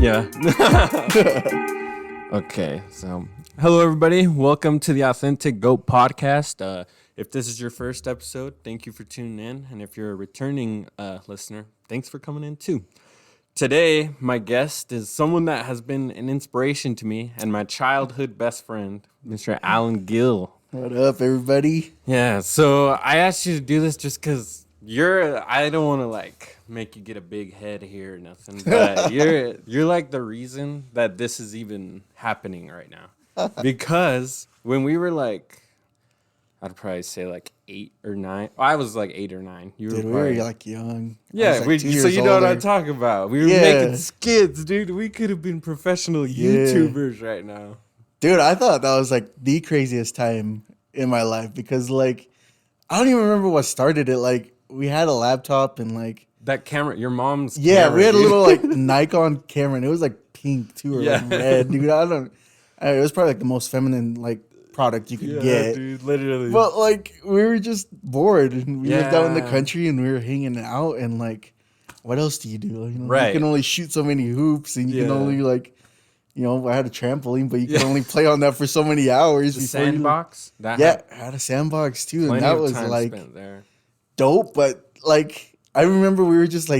Yeah. Okay, so hello everybody. Welcome to the Authentic Goat podcast. If this is your first episode, thank you for tuning in. And if you're a returning listener, thanks for coming in too. Today, my guest is someone that has been an inspiration to me and my childhood best friend, Mr. Alan Gill. What up, everybody? Yeah, so I asked you to do this just because I don't want to make you get a big head here or nothing, but you're like the reason that this is even happening right now. Because when we were I'd probably say 8 or 9. I was 8 or 9. You Dude, were we probably, were young. yeah, I was 2 years so you know what I'm older. talking about. We were Yeah. making skits, dude. We could have been professional YouTubers right now. Dude, I thought that was the craziest time in my life because I don't even remember what started it. We had a laptop and That camera, your mom's yeah, camera, we had a dude. little Nikon camera and it was pink too or Yeah. red, dude. It was probably the most feminine product you could Yeah, get. dude, literally. But we were just bored and we lived out in the Yeah. country and we were hanging out and what else do you do? Right. You can only shoot so many hoops and you can Yeah. only I had a trampoline, but you can only play on that for so many hours. The before you- sandbox? That Yeah, I had a sandbox too, plenty and that of was time spent there. dope. But I remember we were just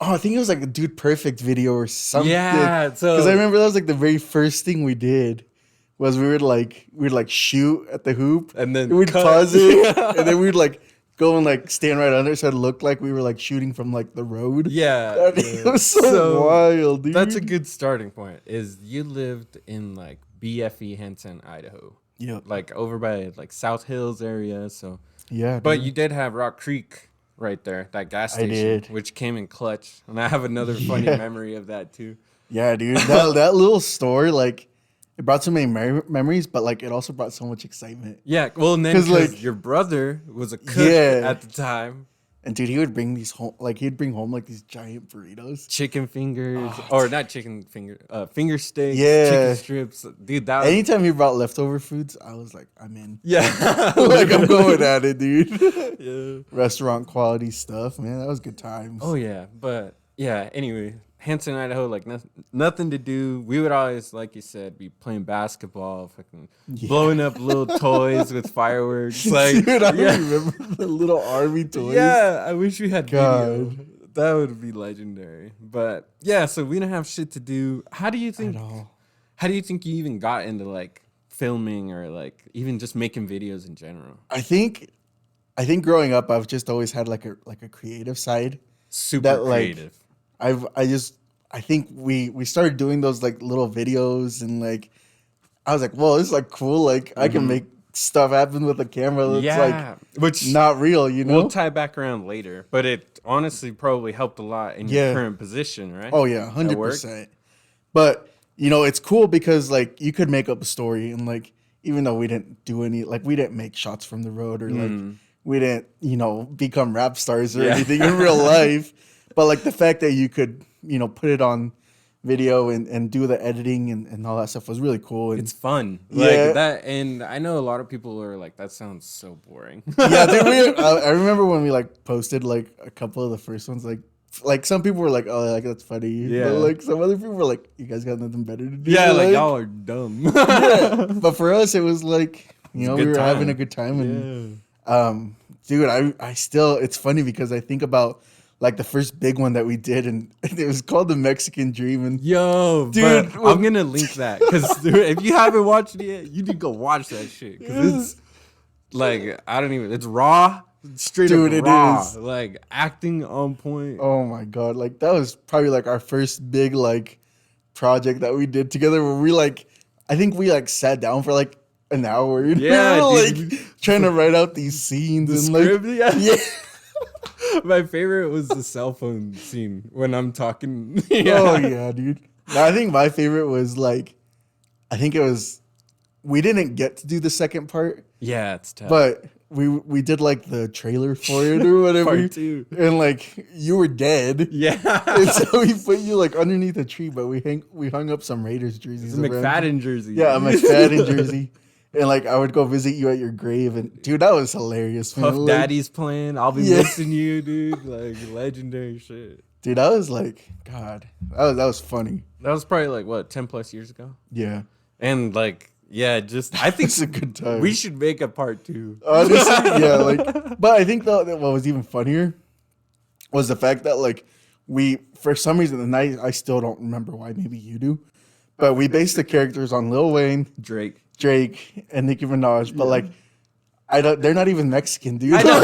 I think it was a Dude Perfect video or something. Yeah, so because I remember that was the very first thing we did was we'd shoot at the hoop and then we'd cut. pause it and then we'd go and stand right under it so it looked like we were shooting from the road. Yeah, It was so wild, dude. that's a good starting point. Is you lived in BFE Henson, Idaho, Yeah, over by South Hills area. So, yeah. but dude. you did have Rock Creek right there, that gas I station, did. which came in clutch, and I have another funny Yeah. memory of that too. Yeah, dude. That little store, it brought so many memories, but it also brought so much excitement. Yeah, well, and then 'Cause, because your brother was a cook Yeah. at the time. And dude, he would bring these home, he'd bring home these giant burritos. Chicken fingers, Oh, or not chicken finger, finger steaks, Yeah. chicken strips, dude. That was, Anytime he brought leftover foods, I was I'm in. yeah, I'm going at it, dude. Yeah. Restaurant quality stuff, man. That was good times. Oh yeah, but yeah. Anyway, Hanson, Idaho, nothing to do. We would always, like you said, be playing basketball, fucking blowing up little toys with fireworks. dude, I yeah, remember the little army toys. yeah. I wish we had video. God. That would be legendary. But yeah, so we don't have shit to do. How do you think? At all. How do you think you even got into filming or even just making videos in general? I think growing up, I've just always had a creative side. Super That, creative. I think we started doing those little videos and I was well, this is cool. I can make stuff happen with a camera that's Yeah, which not real, you know? we'll tie back around later. But it honestly probably helped a lot in your Yeah. current position, right? Oh yeah, At work? 100%. But it's cool because you could make up a story and even though we didn't do any we didn't make shots from the road or we didn't become rap stars or Yeah. anything in real life. But the fact that you could put it on video and do the editing and all that stuff was really cool. And It's fun. Yeah. That, and I know a lot of people are that sounds so boring. yeah, dude, I remember when we posted a couple of the first ones, some people were oh, that's funny. Yeah. But some other people were you guys got nothing better to do. Yeah, y'all are dumb. Yeah. But for us, it was we good were having time. a good time. And Yeah. dude, I still, it's funny because I think about the first big one that we did and it was called The Mexican Dream. And Yo, Dude, but well- I'm gonna link that because if you haven't watched it yet, you need to go watch that shit because it's I don't even. It's raw, straight Dude, up it raw. is. Acting on point. oh my God, that was probably our first big project that we did together where we I think we sat down for an hour. And Yeah, we were, dude. trying to write out these scenes The and script, yeah. yeah. My favorite was the cell phone scene when I'm talking. Oh yeah, dude. No, I think my favorite was I think it was we didn't get to do the second part, Yeah, it's tough. but we did the trailer for it or whatever. Part two. And you were dead. Yeah, And so we put you underneath a tree, but we hung up some Raiders jerseys. it's a around. McFadden jersey. Yeah, a McFadden jersey. And I would go visit you at your grave, and dude, that was hilarious, man. Puff Daddy's playing. I'll be Yeah. missing you, dude. Legendary shit. Dude, that was like, God, that was funny. That was probably like what 10 plus years ago, Yeah, and like yeah, just I think it's a good time. we should make a part 2. Honestly, yeah, like, but I think though that what was even funnier was the fact that like we, for some reason, and I still don't remember why. Maybe you do, but we based the characters on Lil Wayne, Drake. Drake, and Nicki Minaj. But like, I don't. They're not even Mexican, dude. I know.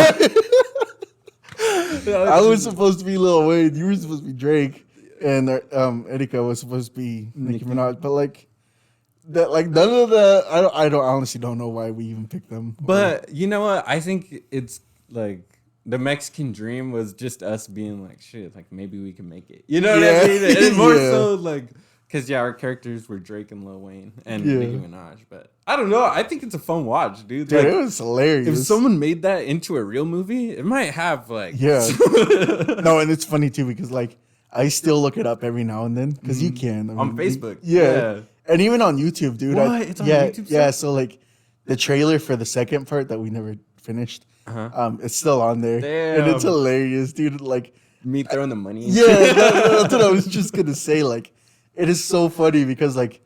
I was supposed to be Lil Wayne. You were supposed to be Drake, and Erika was supposed to be Nicki Minaj. But like that, like none of the. I don't honestly don't know why we even picked them. But you know what? I think it's like the Mexican dream was just us being like, shit, like maybe we can make it. You know what I Yeah. mean? It's more Yeah. so like, because yeah, our characters were Drake and Lil Wayne and Yeah. Nicki Minaj. But I don't know. I think it's a fun watch, dude. dude, Like, it was hilarious. if someone made that into a real movie, it might have like Yeah. No, and it's funny too because like I still look it up every now and then because you can On Facebook. Yeah. Yeah. And even on YouTube, dude. What? It's on yeah, YouTube yeah. still? So like the trailer for the second part that we never finished, it's still on there, and it's Damn. hilarious, dude. Like, me throwing the money. in. yeah, that's what I was just gonna say. Like, it is so funny because like,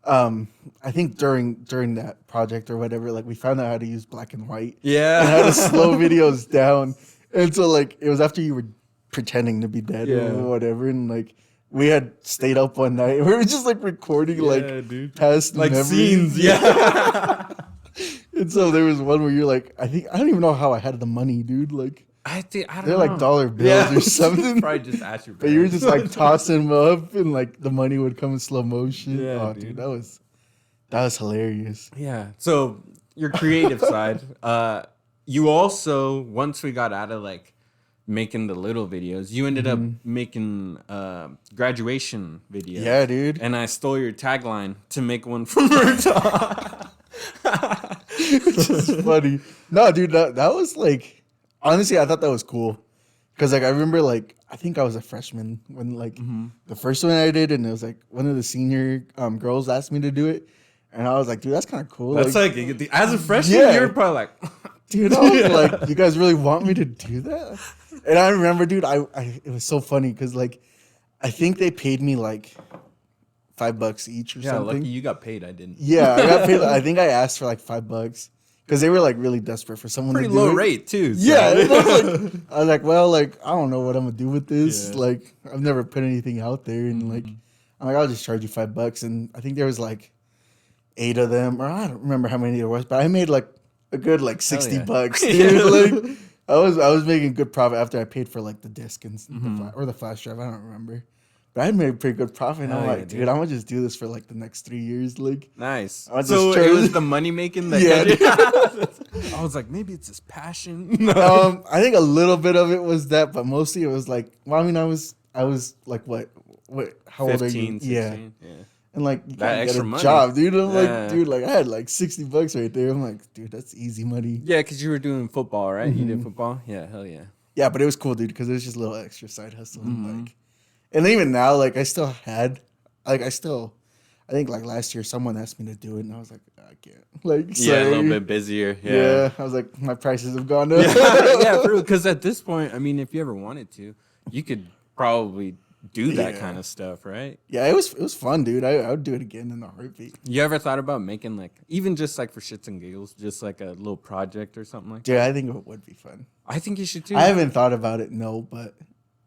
I think during that project or whatever, like we found out how to use black and white. And how Yeah. to slow videos down. And so like it was after you were pretending to be dead Yeah. or whatever, and like we had stayed up one night. We were just like recording Yeah, like dude. past Like memories. scenes. Yeah. And so there was one where you're like, I don't even know how I had the money, dude. Like I don't they're know. like dollar bills or something. Probably just ask your But you were parents. just like tossing them up, and like the money would come in slow motion. Yeah, oh, dude. dude, that was hilarious. Yeah. So your creative side, you also once we got out of like making the little videos, you ended up making graduation videos. Yeah, dude. And I stole your tagline to make one for Murtaugh. Which is funny. No, dude, that was like, honestly, I thought that was cool. Because, like, I remember, like, I think I was a freshman when, like, the first one I did, and it was, like, one of the senior girls asked me to do it. And I was like, dude, that's kind of cool. That's like as a freshman, Yeah. you're probably like, dude, I was like, you guys really want me to do that? And I remember, dude, it was so funny because, like, I think they paid me, like, $5 each or yeah, something. lucky you got paid. I didn't. Yeah, I got paid. I think I asked for, like, $5 because they were, like, really desperate for someone Pretty to do low it. rate too. So. Yeah, I was like, well, like I don't know what I'm gonna do with this. Yeah. Like I've never put anything out there, and like I'm like, I'll just charge you $5. And I think there was like 8 of them, or I don't remember how many there was, but I made like a good like $60, dude. Like I was making good profit after I paid for like the disc and or the flash drive. I don't remember, but I made a pretty good profit. And I'm Hell yeah, like, dude, dude. I'm gonna just do this for like the next 3 years. Like, Nice. I was So just it trying- was the money making that Yeah. got you. I was like, maybe it's his passion. I think a little bit of it was that, but mostly it was like, well, I mean, I was like, what, how old are you? 15, 16. Yeah. And like, you That can't get extra a money. job, dude. I'm Yeah. like, dude, like I had like $60 right there. I'm like, dude, that's easy money. Yeah, because you were doing football, right? You did football? Yeah, hell yeah. Yeah, but it was cool, dude, because it was just a little extra side hustle. Like, and even now, like, I think like last year someone asked me to do it, and I was like, I can't. Like, Yeah, a little sorry. bit busier. Yeah. Yeah. I was like, my prices have gone up. Yeah, because at this point, I mean, if you ever wanted to, you could probably do that Yeah. kind of stuff, right? Yeah, it was fun, dude. I would do it again in a heartbeat. You ever thought about making like, even just like for shits and giggles, just like a little project or something like that? Dude, I think it would be fun. I think you should too. I haven't thought about it, no, but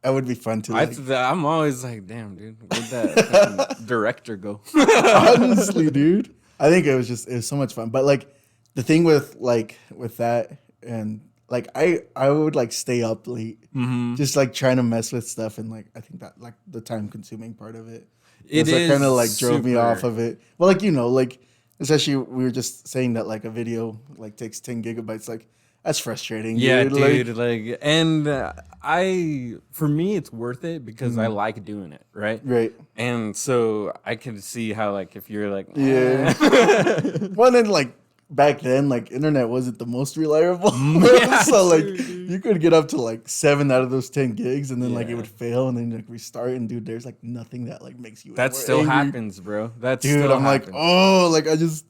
it would be fun to. Like, I'm always like, damn, dude, where'd that fucking director go? honestly, dude, I think it was so much fun. But like the thing with that, and like I would like stay up late, just like trying to mess with stuff, and like I think that like the time consuming part of it, It kind of is like drove me super- off of it. Well, like like especially we were just saying that like a video like takes 10 gigabytes, like. That's frustrating. Yeah, dude. dude. Like, and for me, it's worth it because I like doing it, right? Right. And so I can see how, like, if you're like, Yeah. Well, then like back then, like internet wasn't the most reliable. Yeah, so like true, dude. you could get up to like 7 out of those 10 gigs, and then like it Yeah. would fail, and then like restart. And dude, there's like nothing that like makes you. that more still angry. happens, bro. That's dude. still I'm like, happens. oh, like I just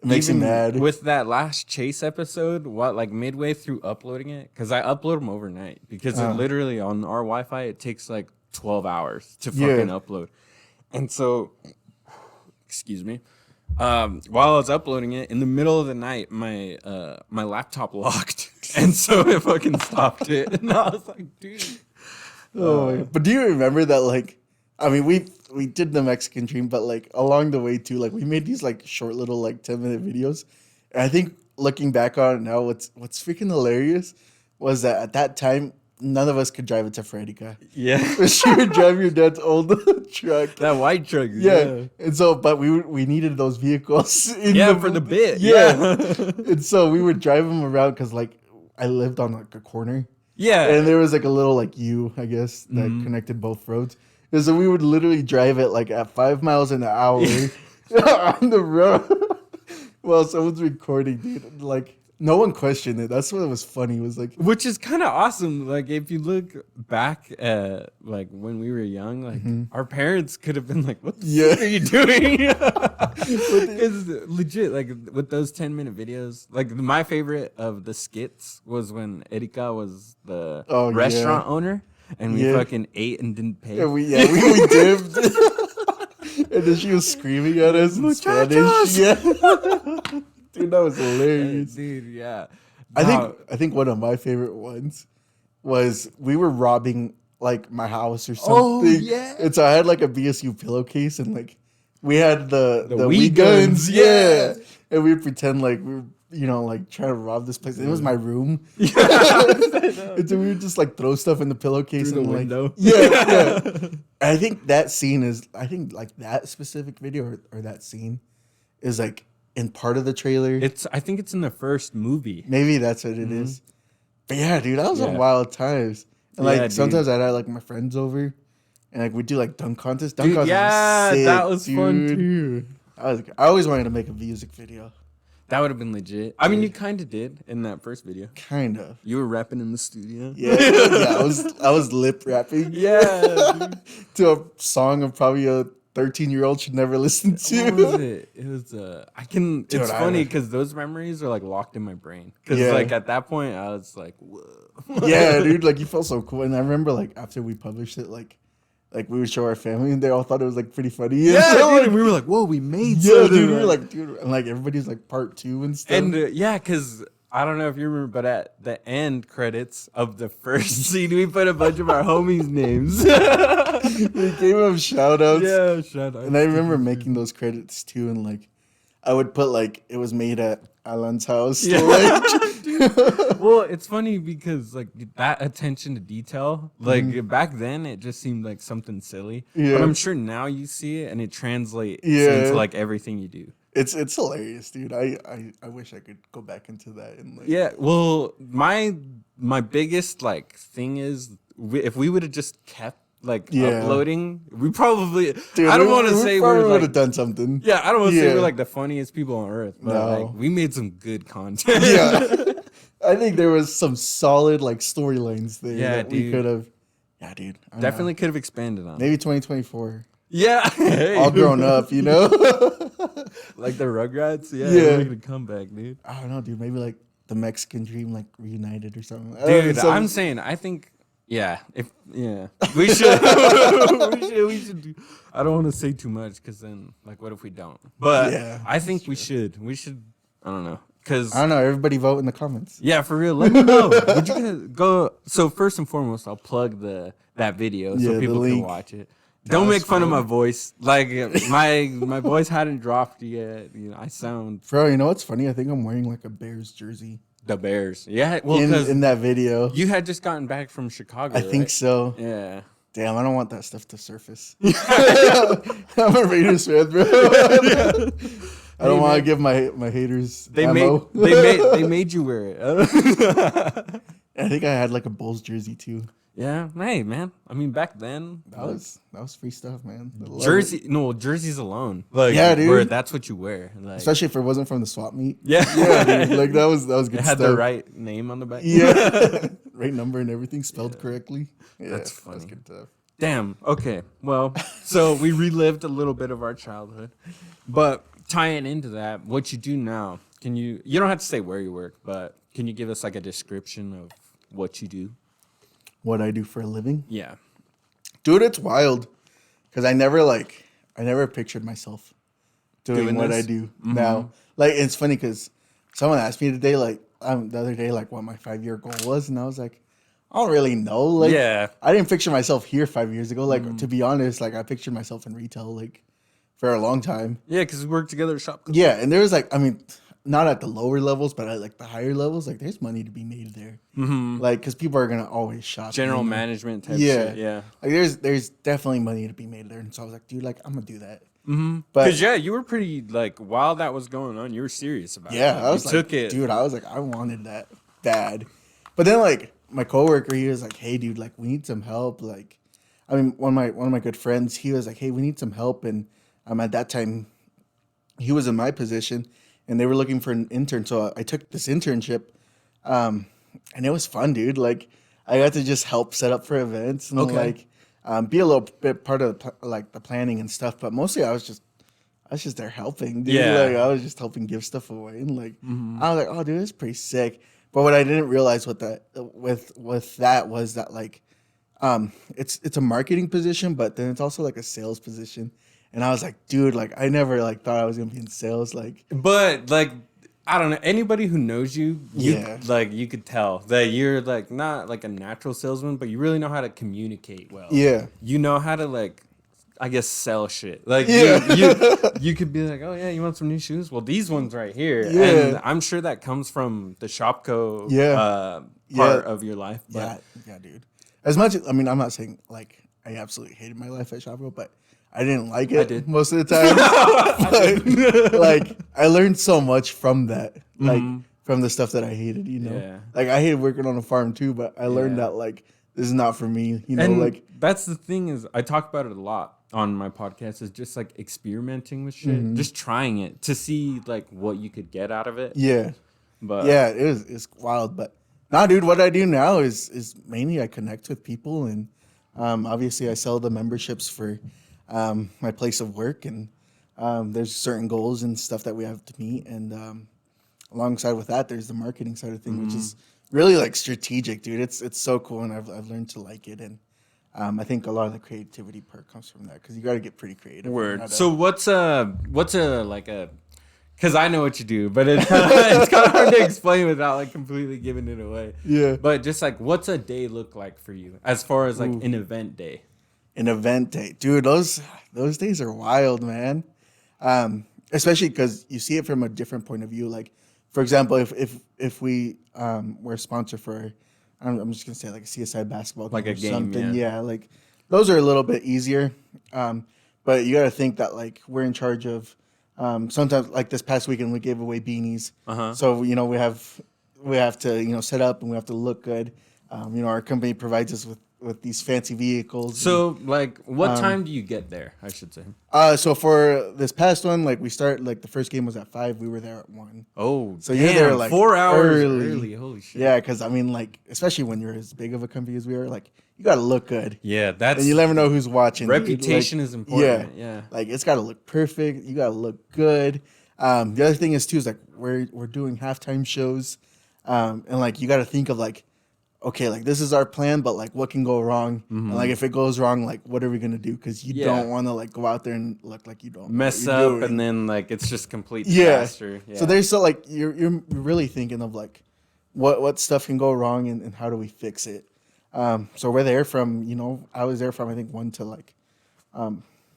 it makes me Even mad. with that last Chase episode, like midway through uploading it, because I upload them overnight because it literally on our Wi-Fi it takes like 12 hours to Yeah. fucking upload. And so, excuse me, while I was uploading it in the middle of the night, my laptop locked, and so it fucking stopped it. And I was like, dude. Oh, my God. But do you remember that? Like, I mean, we did the Mexican dream, but like along the way too, like we made these like short little like 10-minute videos. And I think looking back on it now, what's freaking hilarious was that at that time none of us could drive a Tefredica. Yeah. But she would drive your dad's old truck. That white truck. Yeah. And so, but we needed those vehicles. For the bit. Yeah. And so we would drive them around because like I lived on like a corner. Yeah. And there was like a little like U, I guess, that connected both roads. And so we would literally drive it like at 5 miles an hour on the road while someone's recording, dude. Like no one questioned it. That's what was funny. Was like, which is kind of awesome. Like if you look back at like when we were young, like our parents could have been like, "What the fuck are you doing?" Because legit, like with those 10-minute videos, like my favorite of the skits was when Erika was the restaurant owner, and we fucking ate and didn't pay. Yeah, we dipped. And then she was screaming at us in Spanish. Yeah. Dude, that was hilarious. Dude, yeah. I think one of my favorite ones was we were robbing like my house or something. Oh, yeah. And so I had like a BSU pillowcase and like we had the Wii Wii guns. yeah. And we would pretend like we were, you know, like trying to rob this place. It was my room. And so we would just like throw stuff in the pillowcase Through and the like, window. Yeah. I think that scene is, I think like that specific video or that scene is like in part of the trailer. I think it's in the first movie. Maybe that's what it is. But yeah, dude, that was some wild times. And like sometimes I'd have like my friends over and like we'd do like dunk contests. Dunk contests was sick, that was fun too. I always wanted to make a music video. That would have been legit. I mean, you kind of did in that first video. Kind of. You were rapping in the studio. Yeah, I was lip rapping. Yeah. To a song of probably a 13-year-old should never listen to. What was it? It was Dude, it's funny because those memories are like locked in my brain. Because like at that point I was like, whoa. Yeah, dude, like you felt so cool. And I remember like after we published it, like we would show our family and they all thought it was like pretty funny. Yeah, so, dude, like, and we were like, whoa, we made yeah, something. dude, we were like, dude, and like everybody's like part 2 and stuff. And because I don't know if you remember, but at the end credits of the first scene, we put a bunch of our homies' names. We gave them shout outs. Yeah, shout out. And I remember making those credits too, and like I would put like it was made at Alan's house. Yeah. Like, Well, it's funny because like that attention to detail, like back then, it just seemed like something silly. Yeah. But I'm sure now you see it and it translates Yeah. into like everything you do. it's hilarious, dude. I wish I could go back into that and like Yeah. Well, my biggest like thing is if we would have just kept like uploading, we probably. Dude, I don't want to we say probably we're would like. have done something. Yeah, I don't want to say Yeah. we're like the funniest people on earth, but No. like we made some good content. Yeah. I think there was some solid like storylines there Yeah, that we dude. could have. Yeah, dude. I don't know. Definitely could have expanded on it. Maybe 2024. Yeah. Hey. All grown up, you know? Like the Rugrats? Yeah. Yeah. We're making a comeback, dude. I don't know, dude. Maybe like the Mexican dream like reunited or something. Dude, Something- I'm saying, I think, we should. we should do. I don't want to say too much because then, like, what if we don't? But Yeah, I think we should. We should. I don't know. Because I don't know. Everybody vote in the comments. yeah, for real. Let me know. Would you guys go? So first and foremost, I'll plug that video Yeah, so the people can link. watch it. Don't was make fun of fun. my voice. Like my voice hadn't dropped yet. You know, I sound Bro, you know what's funny? I think I'm wearing like a Bears jersey the Bears. Yeah, well, because in that video. you had just gotten back from Chicago. I think right? so. Yeah. Damn, I don't want that stuff to surface. I'm a Raiders fan, bro. I don't want to give my haters They ammo. they made you wear it. I think I had like a Bulls jersey too. Yeah, hey man. I mean, back then, That was free stuff, man. I love it. jerseys alone. Like, Yeah, dude. where that's what you wear. Like, Especially if it wasn't from the swap meet. yeah, Yeah, dude. Like that was good it had stuff. the right name on the back. Yeah, right number and everything spelled correctly. Yeah, That's That's funny. good stuff. Damn. Okay. Well, so we relived a little bit of our childhood, but tying into that, what you do now? Can you? You don't have to say where you work, but can you give us like a description of what you do? What I do for a living? Yeah. Dude, it's wild because I never pictured myself doing what this? I do now. Like, it's funny because someone asked me today, like, the other day, like, what my 5-year goal was, and I was like, I don't really know. Like, Yeah. I didn't picture myself here 5 years ago. Like, to be honest, like, I pictured myself in retail, like, for a long time. Yeah, because we worked together at Shop. Yeah, and there was like, I mean, not at the lower levels, but at like the higher levels, like there's money to be made there. Like, because people are gonna always shop. General you know? management type Yeah, shit. Yeah. Like there's definitely money to be made there, and so I was like, dude, like I'm gonna do that. But Because, yeah, you were pretty, like, while that was going on, you were serious about it. yeah, Like, I was you like, took it. dude, I was like, I wanted that bad. But then like my coworker, he was like, hey, dude, like we need some help. Like, I mean, one of my good friends, he was like, hey, we need some help, and at that time, he was in my position, and they were looking for an intern. So I took this internship, and it was fun, dude. Like I got to just help set up for events and Okay. like be a little bit part of the planning and stuff. But mostly I was just there helping, dude. Yeah. Like I was just helping give stuff away, and like I was like, oh, dude, it's pretty sick. But what I didn't realize with that was that like it's a marketing position, but then it's also like a sales position. And I was like, dude, like I never like thought I was gonna be in sales. Like, But, like, I don't know. Anybody who knows you, Yeah. like, you could tell that you're, like, not, like, a natural salesman, but you really know how to communicate well. yeah, You know how to, like, I guess, sell shit. Like, Yeah. you could be like, oh, yeah, you want some new shoes? Well, these ones right here. Yeah. And I'm sure that comes from the Shopco part Yeah. of your life. But yeah, dude. As much as I mean, I'm not saying like I absolutely hated my life at Shopko, but I didn't like it did. most of the time. But, like I learned so much from that, like from the stuff that I hated. You know, Yeah. like I hated working on a farm too, but I learned Yeah. that like this is not for me. You know, and like that's the thing is I talk about it a lot on my podcast is just like experimenting with shit, just trying it to see like what you could get out of it. yeah. But Yeah, it's wild, but nah, dude. What I do now is mainly I connect with people, and obviously I sell the memberships for my place of work, and there's certain goals and stuff that we have to meet, and alongside with that, there's the marketing side of things, which is really like strategic, dude. It's so cool, and I've learned to like it, and I think a lot of the creativity part comes from that because you got to get pretty creative. word. So what's a like a because I know what you do, but it's kind of hard to explain without like completely giving it away. Yeah. But just like, what's a day look like for you as far as like an event day? An event day, dude. Those days are wild, man. Especially because you see it from a different point of view. Like, for example, if we were a sponsor for, I'm just gonna say like a CSI basketball game Like a or game, something. yeah. Yeah, like those are a little bit easier. But you got to think that like we're in charge of. Sometimes like this past weekend we gave away beanies. So you know we have to set up and we have to look good. Our company provides us with these fancy vehicles. So like, what time do you get there? I should say. So for this past one, like we start like the first game was at 5. We were there at 1. Oh, So you're there like 4 hours early. early. Holy shit. Yeah, because I mean, like especially when you're as big of a company as we are, like you got to look good, Yeah, that's and you never know who's watching. dude. reputation Like, is important. Yeah. like it's got to look perfect. You got to look good. The other thing is too is like we're doing halftime shows, and like you got to think of like, okay, like this is our plan, but like what can go wrong, and like if it goes wrong, like what are we gonna do? Because you Yeah. don't want to like go out there and look like you don't know Mess what you're up doing. and then like it's just complete Yeah. disaster. Yeah. So there's so like you're really thinking of like what stuff can go wrong and how do we fix it. So we're there from I was there from I think 1 to like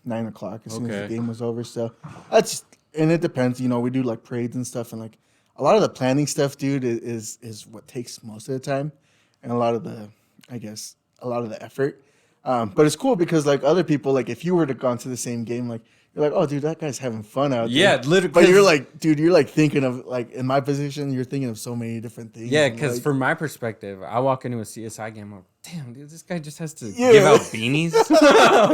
9 o'clock as soon as Okay. the game was over. So that's and it depends. We do like parades and stuff, and like a lot of the planning stuff, dude, is what takes most of the time, and a lot of the effort. But it's cool because like other people, like if you were to gone to the same game, like you're like, oh, dude, that guy's having fun out Yeah, there. literally. But you're like, dude, you're like thinking of like in my position, you're thinking of so many different things. Yeah, and, because like, from my perspective, I walk into a CSI game, I'm like, damn, dude, this guy just has to Yeah. give out beanies.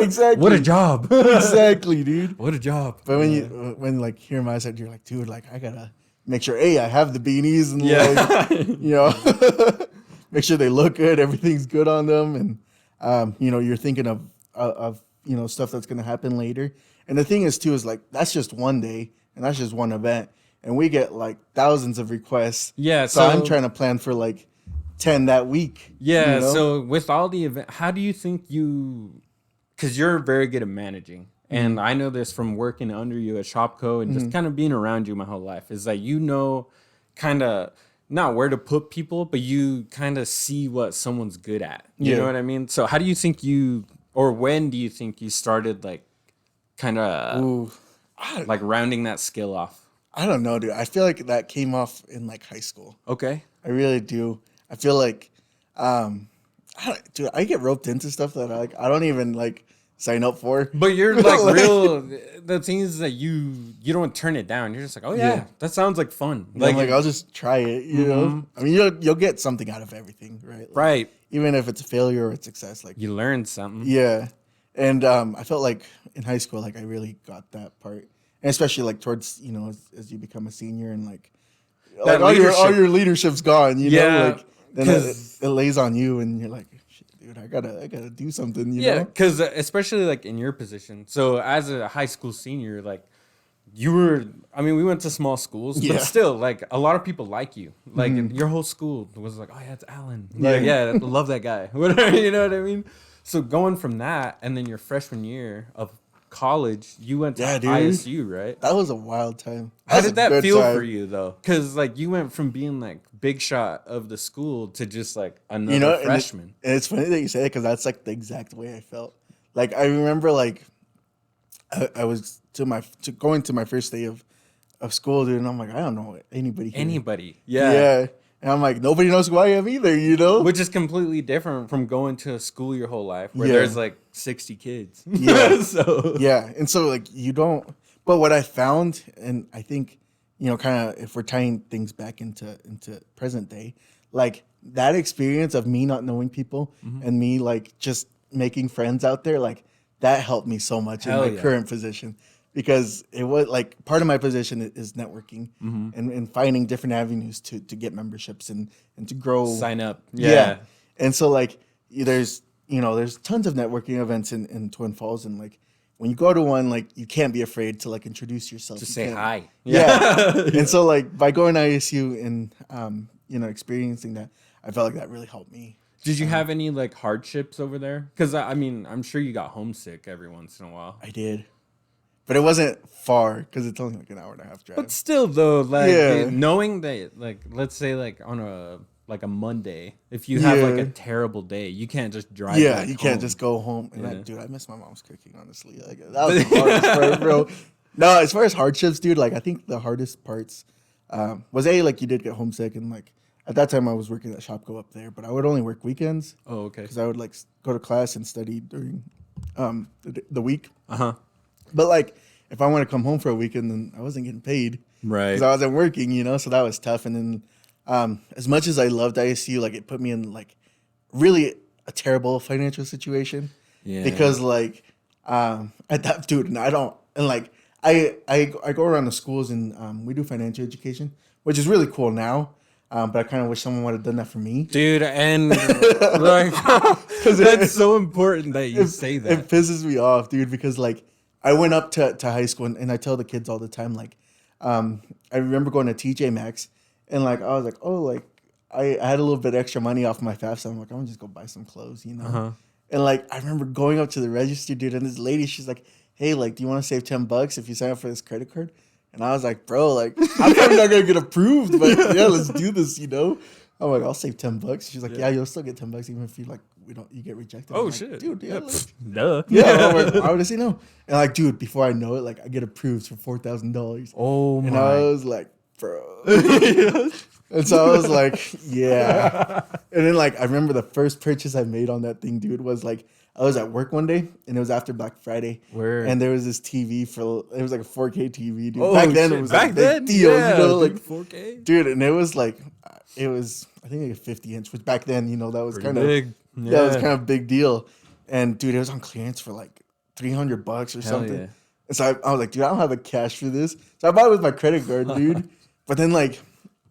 exactly, What a job. exactly, dude. What a job. But when like hear my side, you're like, dude, like I gotta make sure I have the beanies and Yeah. like make sure they look good, everything's good on them, and you're thinking of stuff that's gonna happen later. And the thing is too is like that's just one day and that's just one event, and we get like thousands of requests. Yeah, so I'm trying to plan for like 10 that week. Yeah, you know? so with all the event, how do you think you because you're very good at managing. And I know this from working under you at Shopco and just kind of being around you my whole life, is that you know kind of not where to put people, but you kind of see what someone's good at. You know what I mean? So how do you think or when do you think you started like kind of like rounding that skill off? I don't know, dude. I feel like that came off in like high school. Okay. I really do. I feel like, dude, I get roped into stuff that I don't even like sign up for. But you're like real. The thing is that you don't turn it down. You're just like, oh yeah. That sounds like fun. Like, I'll just try it. You know, I mean, you'll get something out of everything, right? Like, right. Even if it's a failure or a success, like You learn something. yeah. And I felt like in high school, like I really got that part, and especially like towards as you become a senior and like all your leadership's gone. You know, like then it lays on you, and you're like, shit, dude, I gotta do something. You know? Because especially like in your position. So as a high school senior, like you were. I mean, we went to small schools, but still, like a lot of people like you. Like your whole school was like, oh yeah, it's Alan. Like, yeah, I love that guy. Whatever, you know what I mean? So going from that, and then your freshman year of college, you went to ISU, right? That was a wild time. How did that feel for you, though? Because like you went from being like big shot of the school to just like another freshman. And it's funny that you say it because that's like the exact way I felt. Like I remember, like I was going to my first day of school, dude, and I'm like, I don't know anybody here. Yeah. And I'm like, nobody knows who I am either, you know? Which is completely different from going to a school your whole life where there's like 60 kids. Yeah. So and so like you don't. But what I found, and I think, kind of if we're tying things back into present day, like that experience of me not knowing people and me like just making friends out there, like that helped me so much in my current position. Because it was like part of my position is networking and finding different avenues to get memberships and to grow. Sign up. Yeah. And so like there's tons of networking events in Twin Falls, and like when you go to one, like you can't be afraid to like introduce yourself. Just say hi. Yeah. And so like by going to ISU and experiencing that, I felt like that really helped me. Did you have any like hardships over there? Because I mean, I'm sure you got homesick every once in a while. I did. But it wasn't far because it's only like an hour and a half drive. But still, though, like knowing that, like, let's say, like on a Monday, if you have like a terrible day, you can't just drive. Yeah, you can't just go home. And dude, I miss my mom's cooking. Honestly, like that was the hardest part, bro. No, as far as hardships, dude, like I think the hardest parts was like you did get homesick, and like at that time I was working at Shopco up there, but I would only work weekends. Oh, okay. Because I would like go to class and study during the week. But like, if I want to come home for a weekend, then I wasn't getting paid, right? Because I wasn't working, so that was tough. And then, as much as I loved ISU, like it put me in like really a terrible financial situation, because like at that dude, and I don't, and like I go around the schools and we do financial education, which is really cool now. But I kind of wish someone would have done that for me, dude. And like, because that's so important that you say that. It pisses me off, dude, because like. I went up to high school and I tell the kids all the time, like, I remember going to TJ Maxx and like, I was like, oh, like I had a little bit extra money off my FAFSA. I'm like, I'm gonna just go buy some clothes, And like, I remember going up to the register, dude, and this lady, she's like, hey, like, do you want to save $10 if you sign up for this credit card? And I was like, bro, like, I'm probably not gonna get approved, but yeah, let's do this, I'm like, I'll save $10. She's like, yeah, you'll still get $10 even if you get rejected. Oh, like, shit. Dude, yeah. Duh. Yeah. Like, why would I say no? And like, dude, before I know it, like I get approved for $4,000. Oh my. And I was like, bro. And so I was like, yeah. And then like, I remember the first purchase I made on that thing, dude, was like, I was at work one day and it was after Black Friday. Where? And there was this TV it was like a 4K TV, dude. Oh, back then, it was like a big deal, like 4K? Dude, and it was like, I think like a 50-inch, which back then, that was kind of big. Yeah, it was kind of a big deal. And dude, it was on clearance for like $300 or something. Yeah. And so I was like, dude, I don't have the cash for this. So I bought it with my credit card, dude. But then like,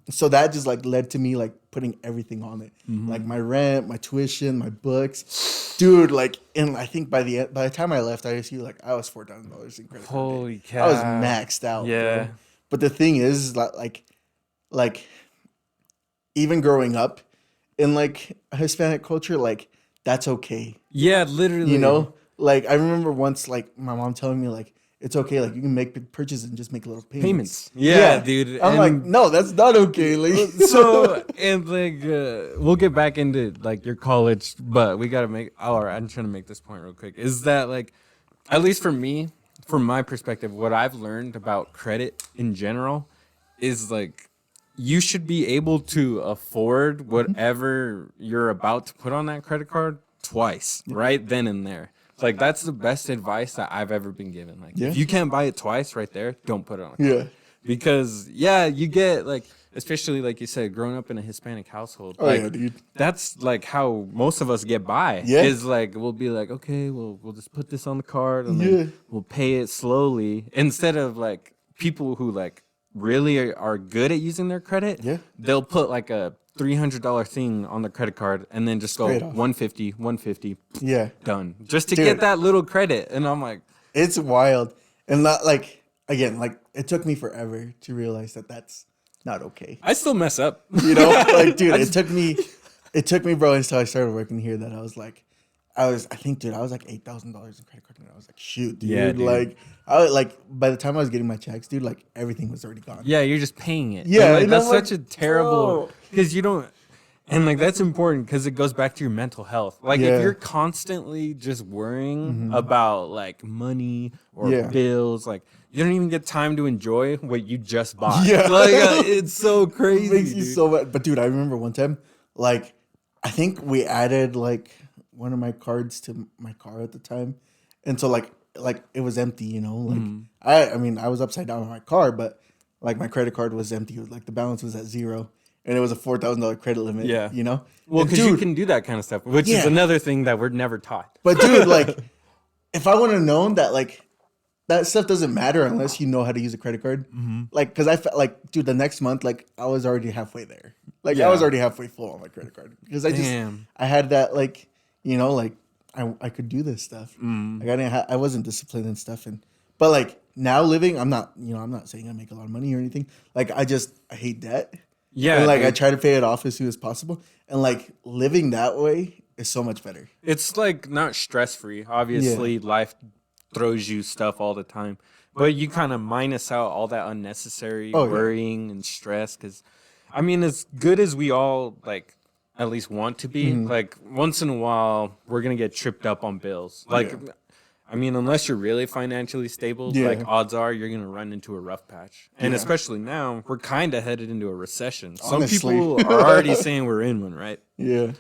so that just like led to me like putting everything on it, like my rent, my tuition, my books, dude. Like, and I think by the time I left ISU, like I was $4,000 in credit. Holy cow! I was maxed out. Yeah. Bro. But the thing is that like even growing up in like Hispanic culture, like that's okay. Yeah, literally. Like I remember once, like my mom telling me, like it's okay, like you can make big purchases and just make little payments. Yeah, dude. I'm like, no, that's not okay. Like, So and like we'll get back into like your college, but we gotta make. Or I'm trying to make this point real quick. Is that like, at least for me, from my perspective, what I've learned about credit in general is like you should be able to afford whatever you're about to put on that credit card twice, right then and there. Like that's the best advice that I've ever been given. Like Yeah. if you can't buy it twice right there, don't put it on a card. yeah. Because yeah, you get like, especially like you said, growing up in a Hispanic household. Oh like, yeah, dude. that's like how most of us get by. Yeah. Is like we'll be like, okay, we'll just put this on the card and Yeah. then we'll pay it slowly. Instead of like people who like really are good at using their credit, Yeah. they'll put like a $300 thing on the credit card and then just go Straight off. 150, Yeah. done. Just to Dude. get that little credit. And I'm like, It's wild, and not like again, like it took me forever to realize that that's not okay. I still mess up. You know, like dude, it took me, bro, until I started working here that I was like, I think, dude, I was like $8,000 in credit card, and I was like, shoot, dude, Yeah, dude. like I was like, by the time I was getting my checks, dude, like everything was already gone. Yeah, you're just paying it. Yeah, And, like, and that's I'm like, such a terrible bro. because you don't, and like that's important because it goes back to your mental health. Like Yeah. Mm-hmm. if you're constantly just worrying about like money or Yeah. bills, like you don't even get time to enjoy what you just bought. Yeah. Like it's so crazy. It makes you dude. so mad. But dude, I remember one time, like, I think we added like one of my cards to my car at the time, and so like it was empty, you know. Like I mean, I was upside down on my car, but like my credit card was empty. Like the balance was at zero, and it was a $4,000 credit limit. Yeah. you know. Well, And because you dude, can do that kind of stuff, which is Yeah. another thing that we're never taught. But dude, like, if I would have known that, like, that stuff doesn't matter unless you know how to use a credit card. Like, because I felt like, dude, the next month, like, I was already halfway there. Like, Yeah. I was already halfway full on my credit card because Damn. I had that, like, you know, like, I could do this stuff. Like, I wasn't disciplined and stuff. But like now living, I'm not saying I make a lot of money or anything. Like, I hate debt. Yeah, And like, I dude. try to pay it off as soon as possible. And like, living that way is so much better. It's like not stress free. Obviously, life throws you stuff all the time, but you kind of minus out all that unnecessary Oh, yeah. worrying and stress. Because, I mean, as good as we all like, at least want to be, Mm-hmm. like once in a while we're gonna get tripped up on bills. Like, Yeah. I mean, unless you're really financially stable, Yeah. like odds are you're gonna run into a rough patch. And Yeah. especially now, we're kind of headed into a recession. Some Honestly. people are already saying we're in one, right? Yeah.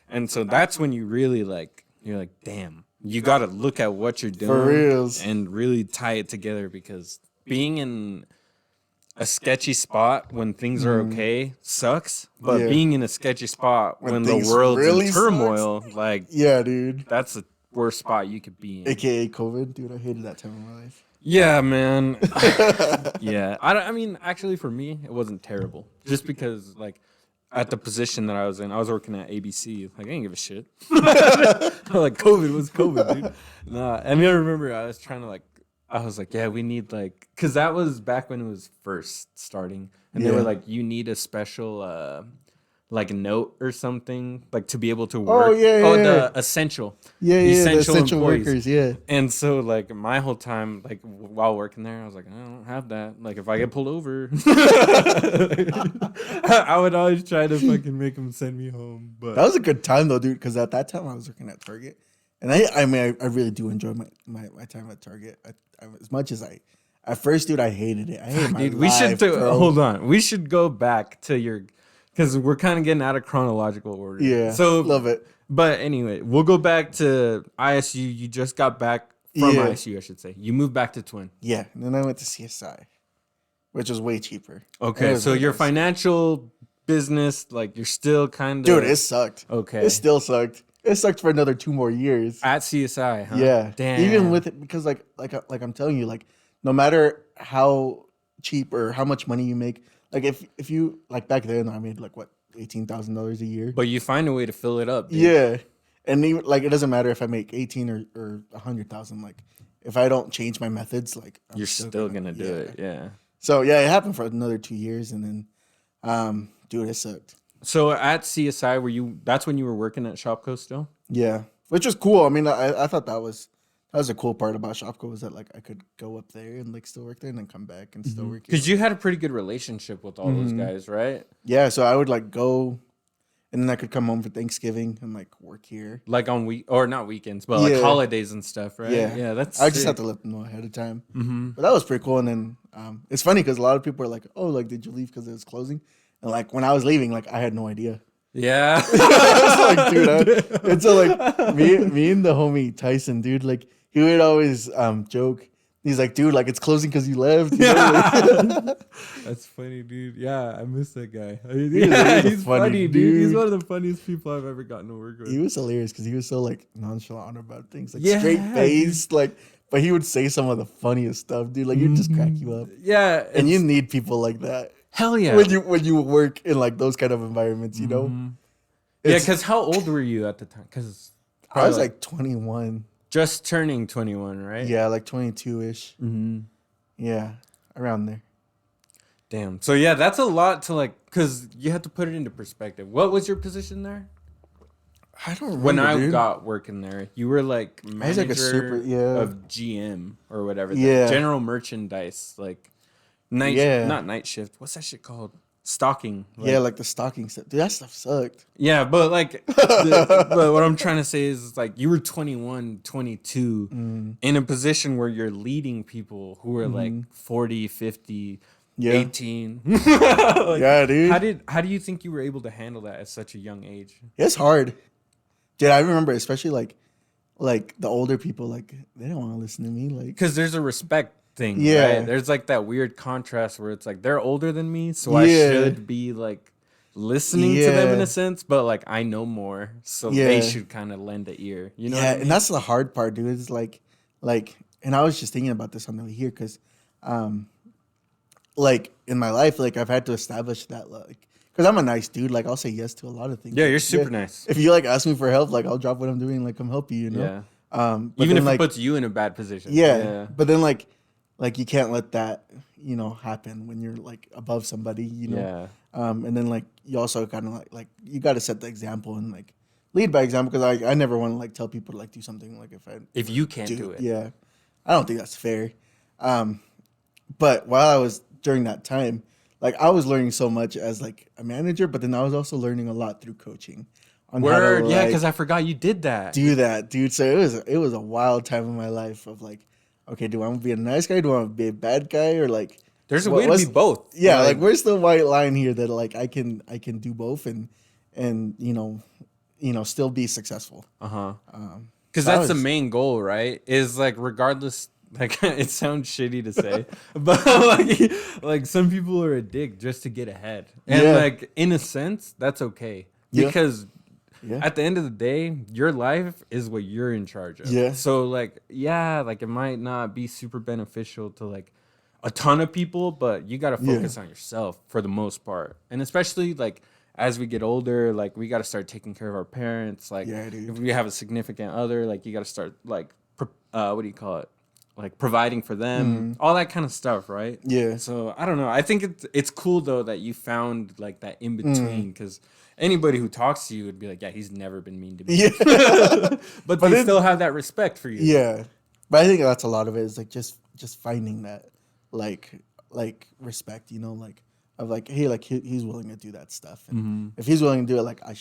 And so that's when you really like, you're like, damn, you got to look at what you're doing For reals. and really tie it together, because being in a sketchy spot when things are okay sucks. But Yeah. being in a sketchy spot when the things world's really in turmoil, like Yeah, dude. that's the worst spot you could be in. AKA COVID, dude. I hated that time of my life. Yeah, man. Yeah. I mean, actually, for me, it wasn't terrible. Just because, like, at the position that I was in, I was working at ABC. Like, I didn't give a shit. Like, COVID was COVID, dude. Nah. And I remember I was trying to, like, I was like, yeah, we need, like, because that was back when it was first starting. And they Yeah. were like, you need a special, like, note or something, like, to be able to work. yeah, Oh, yeah. the essential. Yeah, The yeah, the essential essential employees. workers, yeah. And so, like, my whole time, like, while working there, I was like, I don't have that. Like, if I get pulled over, I would always try to fucking make them send me home. But That was a good time though, dude, because at that time I was working at Target. And I mean, I really do enjoy my time at Target. As much as at first, dude, I hated it. I hated my dude, we should life, bro. hold on. We should go back to your, because we're kind of getting out of chronological order. Yeah, So, love it. But anyway, we'll go back to ISU. You just got back from Yeah. ISU, I should say. You moved back to Twin. Yeah, and then I went to CSI, which was way cheaper. It Okay, was so way your nice. financial business, like, you're still kind of... Dude, it sucked. Okay. It still sucked. It sucked for another 2 more years. At CSI, huh? Yeah, Damn. even with it, because like I'm telling you, like no matter how cheap or how much money you make, like if you like back then, I made like what $18,000 a year. But you find a way to fill it up, dude. Yeah, and even, like it doesn't matter if I make 18 or 100,000. Like if I don't change my methods, like I'm You're still gonna do yeah. it, yeah. So yeah, it happened for another 2 years, and then, dude, it sucked. So at CSI, that's when you were working at Shopko still? Yeah, which was cool. I mean, I thought that was That was the cool part about Shopko was that like I could go up there and like still work there and then come back and still work here. Because you had a pretty good relationship with all those guys, right? Yeah, so I would like go, and then I could come home for Thanksgiving and like work here. Like on not weekends, but like Yeah. holidays and stuff, right? Yeah, That's. I just sick. have to let them know ahead of time. But that was pretty cool. And then it's funny because a lot of people are like, "Oh, like did you leave because it was closing?" And like when I was leaving, like I had no idea. Yeah. I was like, dude, and so like me and the homie Tyson, dude, like he would always joke. He's like, dude, like it's closing because you left. You know? That's funny, dude. Yeah, I miss that guy. he's a funny dude. He's one of the funniest people I've ever gotten to work with. He was hilarious because he was so like nonchalant about things, like Yeah, straight faced, like. But he would say some of the funniest stuff, dude. Like, you'd just crack you up. Yeah, And you need people like that. hell yeah. When you work in like those kind of environments, you know. Yeah, It's- because how old were you at the time? Because I was like 21. just turning 21, right? Yeah, like 22 ish. Mm-hmm. Yeah, around there. Damn. So yeah, that's a lot to like, because you have to put it into perspective. What was your position there? I don't remember. When I dude. got working there, you were like I was manager like a super- yeah. of GM or whatever. the Yeah. General merchandise, like not night shift. What's that shit called? Stocking. Yeah, like the stocking stuff. Dude, that stuff sucked. Yeah, but like, but what I'm trying to say is like you were 21, 22 in a position where you're leading people who are like 40, 50, Yeah. 18. Like, Yeah, dude. how do you think you were able to handle that at such a young age? It's hard. Dude, I remember especially like the older people, like they don't want to listen to me. Like Because there's a respect thing, Yeah. right? There's like that weird contrast where it's like they're older than me, so I Yeah. should be like listening to them in Yeah. a sense, but like I know more, so Yeah. they should kind of lend an ear. You know? yeah, what I mean? and that's the hard part, dude. It's like, and I was just thinking about this on the way here because, like in my life, like I've had to establish that, like, because I'm a nice dude. Like I'll say yes to a lot of things. Yeah, Like, you're super nice. If you like ask me for help, like I'll drop what I'm doing, like come help you. You know. Yeah. But Even then, if like, it puts you in a bad position. yeah, but then like you can't let that happen when you're like above somebody. You know. Yeah. And then like you also kind of like you got to set the example and like lead by example because I never want to like tell people to like do something like If you can't do it. yeah, I don't think that's fair. But while I was during that time, like I was learning so much as like a manager, but then I was also learning a lot through coaching on how Word. to Yeah, like, because I forgot you did that. do that, dude. So it was a wild time in my life of like, okay, do I want to be a nice guy? Do I want to be a bad guy? Or like, There's a what- way to what's- be both. yeah, like where's the white line here that like I can do both and still be successful. Uh-huh. Um, Because that that's the was- main goal, right? Is like regardless, like it sounds shitty to say, but like some people are a dick just to get ahead, and Yeah. like in a sense, that's okay Yeah. because Yeah. at the end of the day, your life is what you're in charge of. Yeah. So like, yeah, like it might not be super beneficial to like a ton of people, but you got to focus on yourself for the most part, and especially like. As we get older, like we got to start taking care of our parents. Like Yeah, dude. if we have a significant other, like you got to start like, what do you call it? Like providing for them, all that kind of stuff, right? Yeah. So I don't know. I think it's cool though that you found like that in between because anybody who talks to you would be like, yeah, he's never been mean to me. Yeah. but But they then- still have that respect for you. Yeah, but I think that's a lot of it is like just finding that like respect, like of like hey, like he's willing to do that stuff, and if he's willing to do it, like I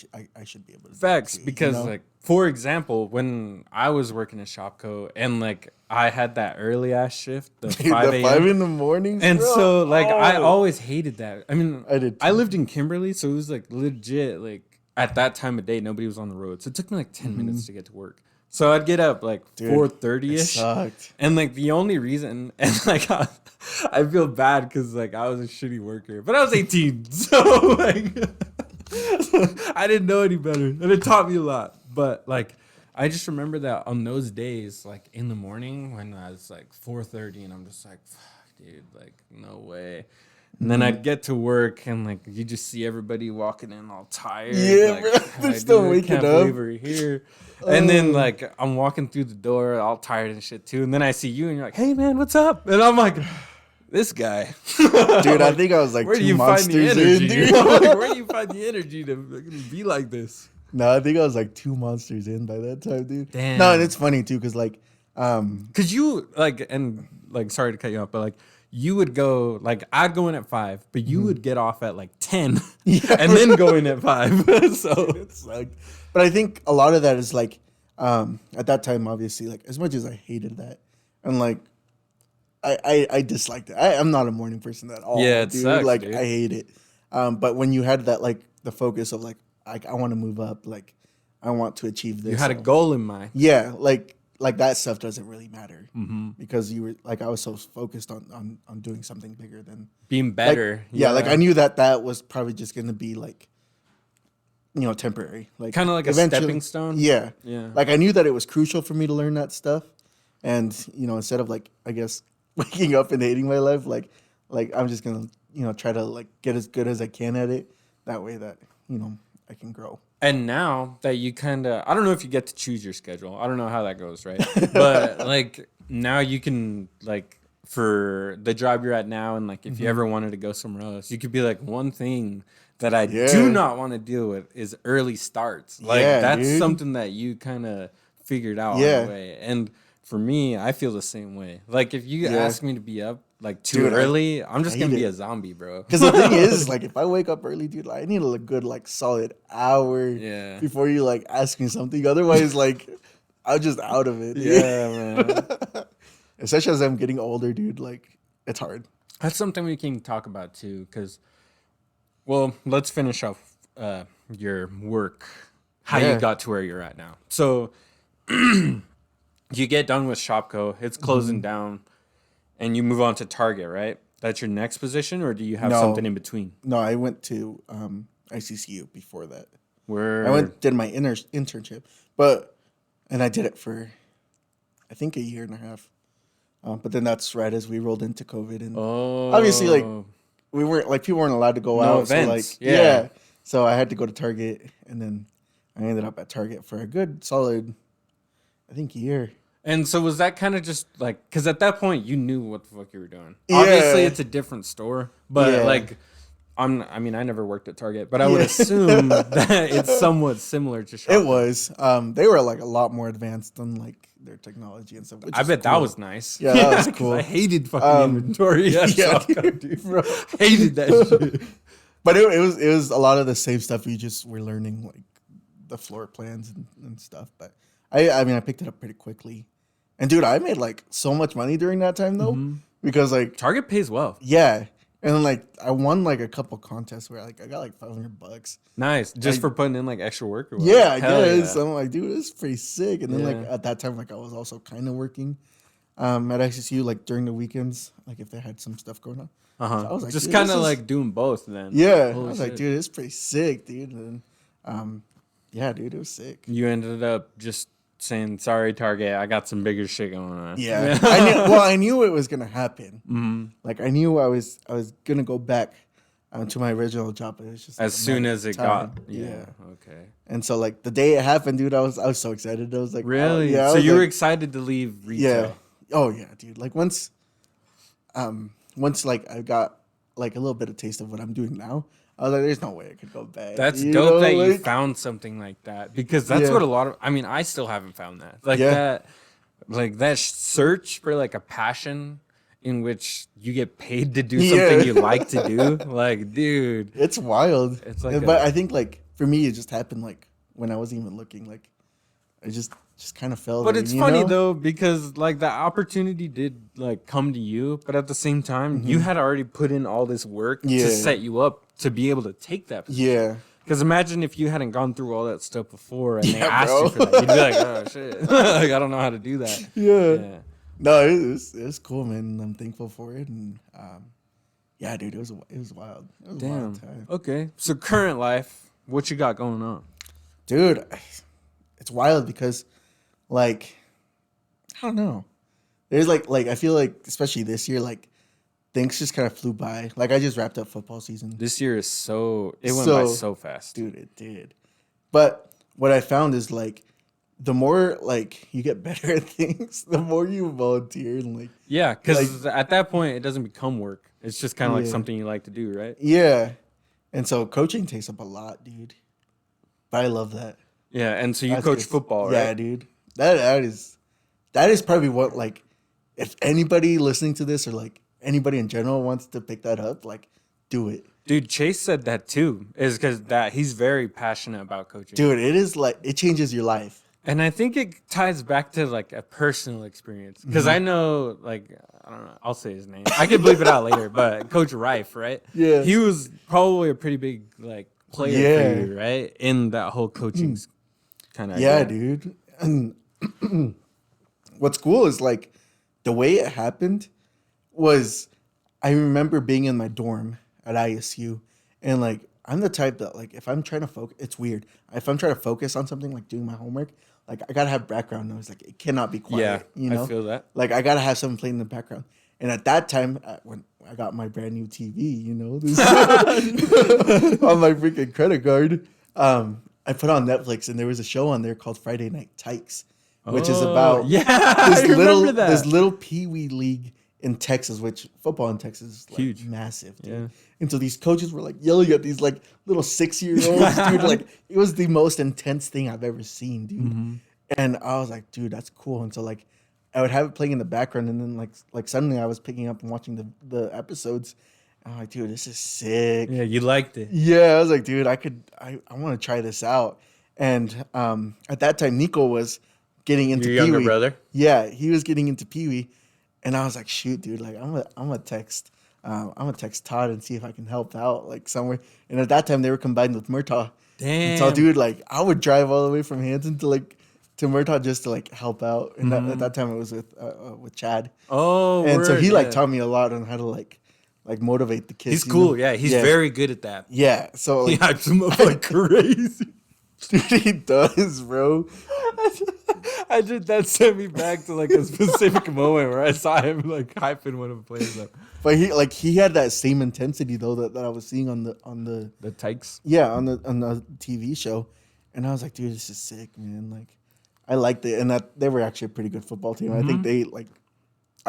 should be able to. Facts, do it too, because you know? like for example, when I was working at Shopco and like I had that early ass shift, the Dude, 5 the a.m. 5 in the morning, And so like I always hated that. I mean, I did I too. lived in Kimberly, so it was like legit like at that time of day nobody was on the road. So it took me like 10 minutes to get to work. So I'd get up like 4:30ish. sucked. And like the only reason and like I feel bad cuz like I was a shitty worker, but I was 18. So like I didn't know any better. And it taught me a lot. But like I just remember that on those days, like in the morning when I was like 4:30 and I'm just like, fuck, dude, like no way. And then I'd get to work and like you just see everybody walking in all tired. Yeah, like, bro, they're "Hi, still dude, I waking can't up." believe we're here. And then like I'm walking through the door all tired and shit too. And then I see you and you're like, hey man, what's up? And I'm like, this guy. Dude, I think I was like where do 2 you find the monsters energy? in, dude. I'm like, where do you find the energy to be like this? No, I think I was like 2 monsters in by that time, dude. Damn. No, and it's funny too, cause like Cause you like, and like, sorry to cut you off, but like, you would go like I'd go in at 5, but you would get off at like 10, Yeah, and then go in at 5. So it sucked. But I think a lot of that is like, at that time, obviously, like as much as I hated that, and like, I disliked it. I'm not a morning person at all. Yeah, it dude. sucks, Like dude. I hate it. But when you had that, like the focus of like, I want to move up, like I want to achieve this. you had a goal in mind. Yeah, like that stuff doesn't really matter Mm-hmm. because you were like I was so focused on doing something bigger than Being like, better. yeah, like I knew that was probably just gonna be like, temporary, like Kind of like a eventually- stepping stone. Yeah, Yeah. like I knew that it was crucial for me to learn that stuff, and instead of like I guess waking up and hating my life, like I'm just gonna try to like get as good as I can at it. That way that I can grow. And now that you kind of, I don't know if you get to choose your schedule. I don't know how that goes, right? But like now you can like for the job you're at now, and like if you ever wanted to go somewhere else, you could be like, one thing that I Yeah. do not want to deal with is early starts. Like Yeah, that's dude. something that you kind of figured out Yeah. on the way. And for me, I feel the same way. Like if you Yeah. ask me to be up like too Dude, early, I'm just I gonna hate be it. a zombie, bro. Because the thing is, like, if I wake up early, dude, like, I need a good, like, solid hour Yeah. before you, like, ask me something. Otherwise, like, I'm just out of it. Yeah, man. Especially as I'm getting older, dude, like, it's hard. That's something we can talk about too, because, well, let's finish off your work, how Yeah. you got to where you're at now. So you get done with Shopco, it's closing down, and you move on to Target, right? That's your next position, or do you have No. something in between? No, I went to ICCU before that. Where I did my internship, and I did it for, I think, a year and a half. But then that's right as we rolled into COVID, and obviously, like, we weren't like people weren't allowed to go No out. events, So like, yeah. So I had to go to Target, and then I ended up at Target for a good solid, I think, year. And so was that kind of just like, because at that point you knew what the fuck you were doing. Yeah. Obviously, it's a different store, but Yeah. like, I mean, I never worked at Target, but I would assume that it's somewhat similar to Shopko. It was. They were like a lot more advanced than like their technology and stuff. Which I is bet that cool. was nice. Yeah, that was 'cause cool. I hated fucking inventory. At yeah, Shopko, dude. bro. Hated that shit. But it was a lot of the same stuff. We just were learning like the floor plans and stuff. But I mean I picked it up pretty quickly, and dude, I made like so much money during that time though because like Target pays well. yeah, and then like I won like a couple contests where like I got like $500. Nice. Just for putting in like extra work or what? Yeah, I Hell guess yeah. I'm like, dude, this is pretty sick. And then like Yeah. at that time, like I was also kind of working at ICCU like during the weekends, like if they had some stuff going on. Uh-huh. So I was like, just dude, kind this of is- like doing both then. Yeah, Holy I was like, shit. dude, it's pretty sick, dude. And yeah, dude, it was sick. You ended up just saying, sorry, Target, I got some bigger shit going on. Yeah, I knew it was gonna happen. Mm-hmm. Like I knew I was gonna go back to my original job. But it was just like, As a soon matter as of it time. got, yeah. Okay. And so like the day it happened, dude, I was so excited. I was like, oh, Really? yeah. I So was you were like, excited to leave retail? yeah. Oh yeah, dude. Like once like I got like a little bit of taste of what I'm doing now, I was like, there's no way I could go back. That's You dope know, that you like- found something like that, because that's Yeah. what a lot of, I mean, I still haven't found that. Like Yeah. that search for like a passion in which you get paid to do Yeah. something you like to do. Like, dude. It's wild. It's like but a- I think like for me, it just happened like when I wasn't even looking. Like I just kind of fell. But there, it's you funny know? though, because like the opportunity did like come to you, but at the same time, you had already put in all this work Mm-hmm. Yeah. to set you up to be able to take that position. Yeah. Because imagine if you hadn't gone through all that stuff before and they Yeah, asked bro. you for that. You'd be like, oh shit. Like, I don't know how to do that. Yeah. Yeah. No, it was cool, man. And I'm thankful for it. And yeah, dude, it was wild. It was a Damn. wild time, Okay. So current life, what you got going on? dude. It's wild because like I don't know. There's like I feel like especially this year like things just kind of flew by. Like I just wrapped up football season. This year is it went by So- so fast. Dude, it did. But what I found is like the more like you get better at things, the more you volunteer and like Yeah, because at that point, it doesn't become work. It's just kind of like Yeah. something you like to do, right? yeah. And so coaching takes up a lot, dude. But I love that. Yeah, and so you That's coach just- football, Yeah, right? dude. That that is probably what, like, if anybody listening to this or like anybody in general wants to pick that up, like, do it. Dude, Chase said that too, is because that he's very passionate about coaching. Dude, it is like, it changes your life. And I think it ties back to like a personal experience. Because I know, like, I don't know, I'll say his name. I can bleep it out later, but Coach Rife, right? Yeah. He was probably a pretty big, like, player for you, right? In that whole coaching kind of Yeah, dude. And what's cool is like the way it happened was I remember being in my dorm at ISU and like I'm the type that like if I'm trying to focus, it's weird. If I'm trying to focus on something like doing my homework, like I gotta have background noise. Like it cannot be quiet. Yeah, you know, I feel that. Like I gotta have something playing in the background. And at that time, when I got my brand new TV, you know, this on my freaking credit card, I put on Netflix and there was a show on there called Friday Night Tykes, which is about I remember that. this little Pee Wee league in Texas, which football in Texas is like Huge. massive, dude. Yeah. And so these coaches were like yelling at these like little 6-year-olds, dude. Like it was the most intense thing I've ever seen, dude. And I was like, dude, that's cool. And so like I would have it playing in the background, and then like suddenly I was picking up and watching the episodes. And I'm like, dude, this is sick. Yeah, you liked it. Yeah, I was like, dude, I want to try this out. And at that time, Nico was getting into Your younger Pee-wee. brother? Yeah, he was getting into Pee Wee, and I was like, shoot, dude, like I'm gonna text Todd and see if I can help out like somewhere. And at that time, they were combined with Murtaugh. Damn. And so, dude, like I would drive all the way from Hanson to Murtaugh just to like help out. And at that time, it was with Chad. Oh, And so word, he like yeah. taught me a lot on how to like motivate the kids. He's you cool. know? Yeah, he's very good at that. Yeah. So He like, hypes him up like crazy. dude, he does, bro. That sent me back to like a specific moment where I saw him like hyping one of the players up. But he had that same intensity though that I was seeing on the The Tykes. on the TV show, and I was like, dude, this is sick, man. Like, I liked it, and that they were actually a pretty good football team. I think they like.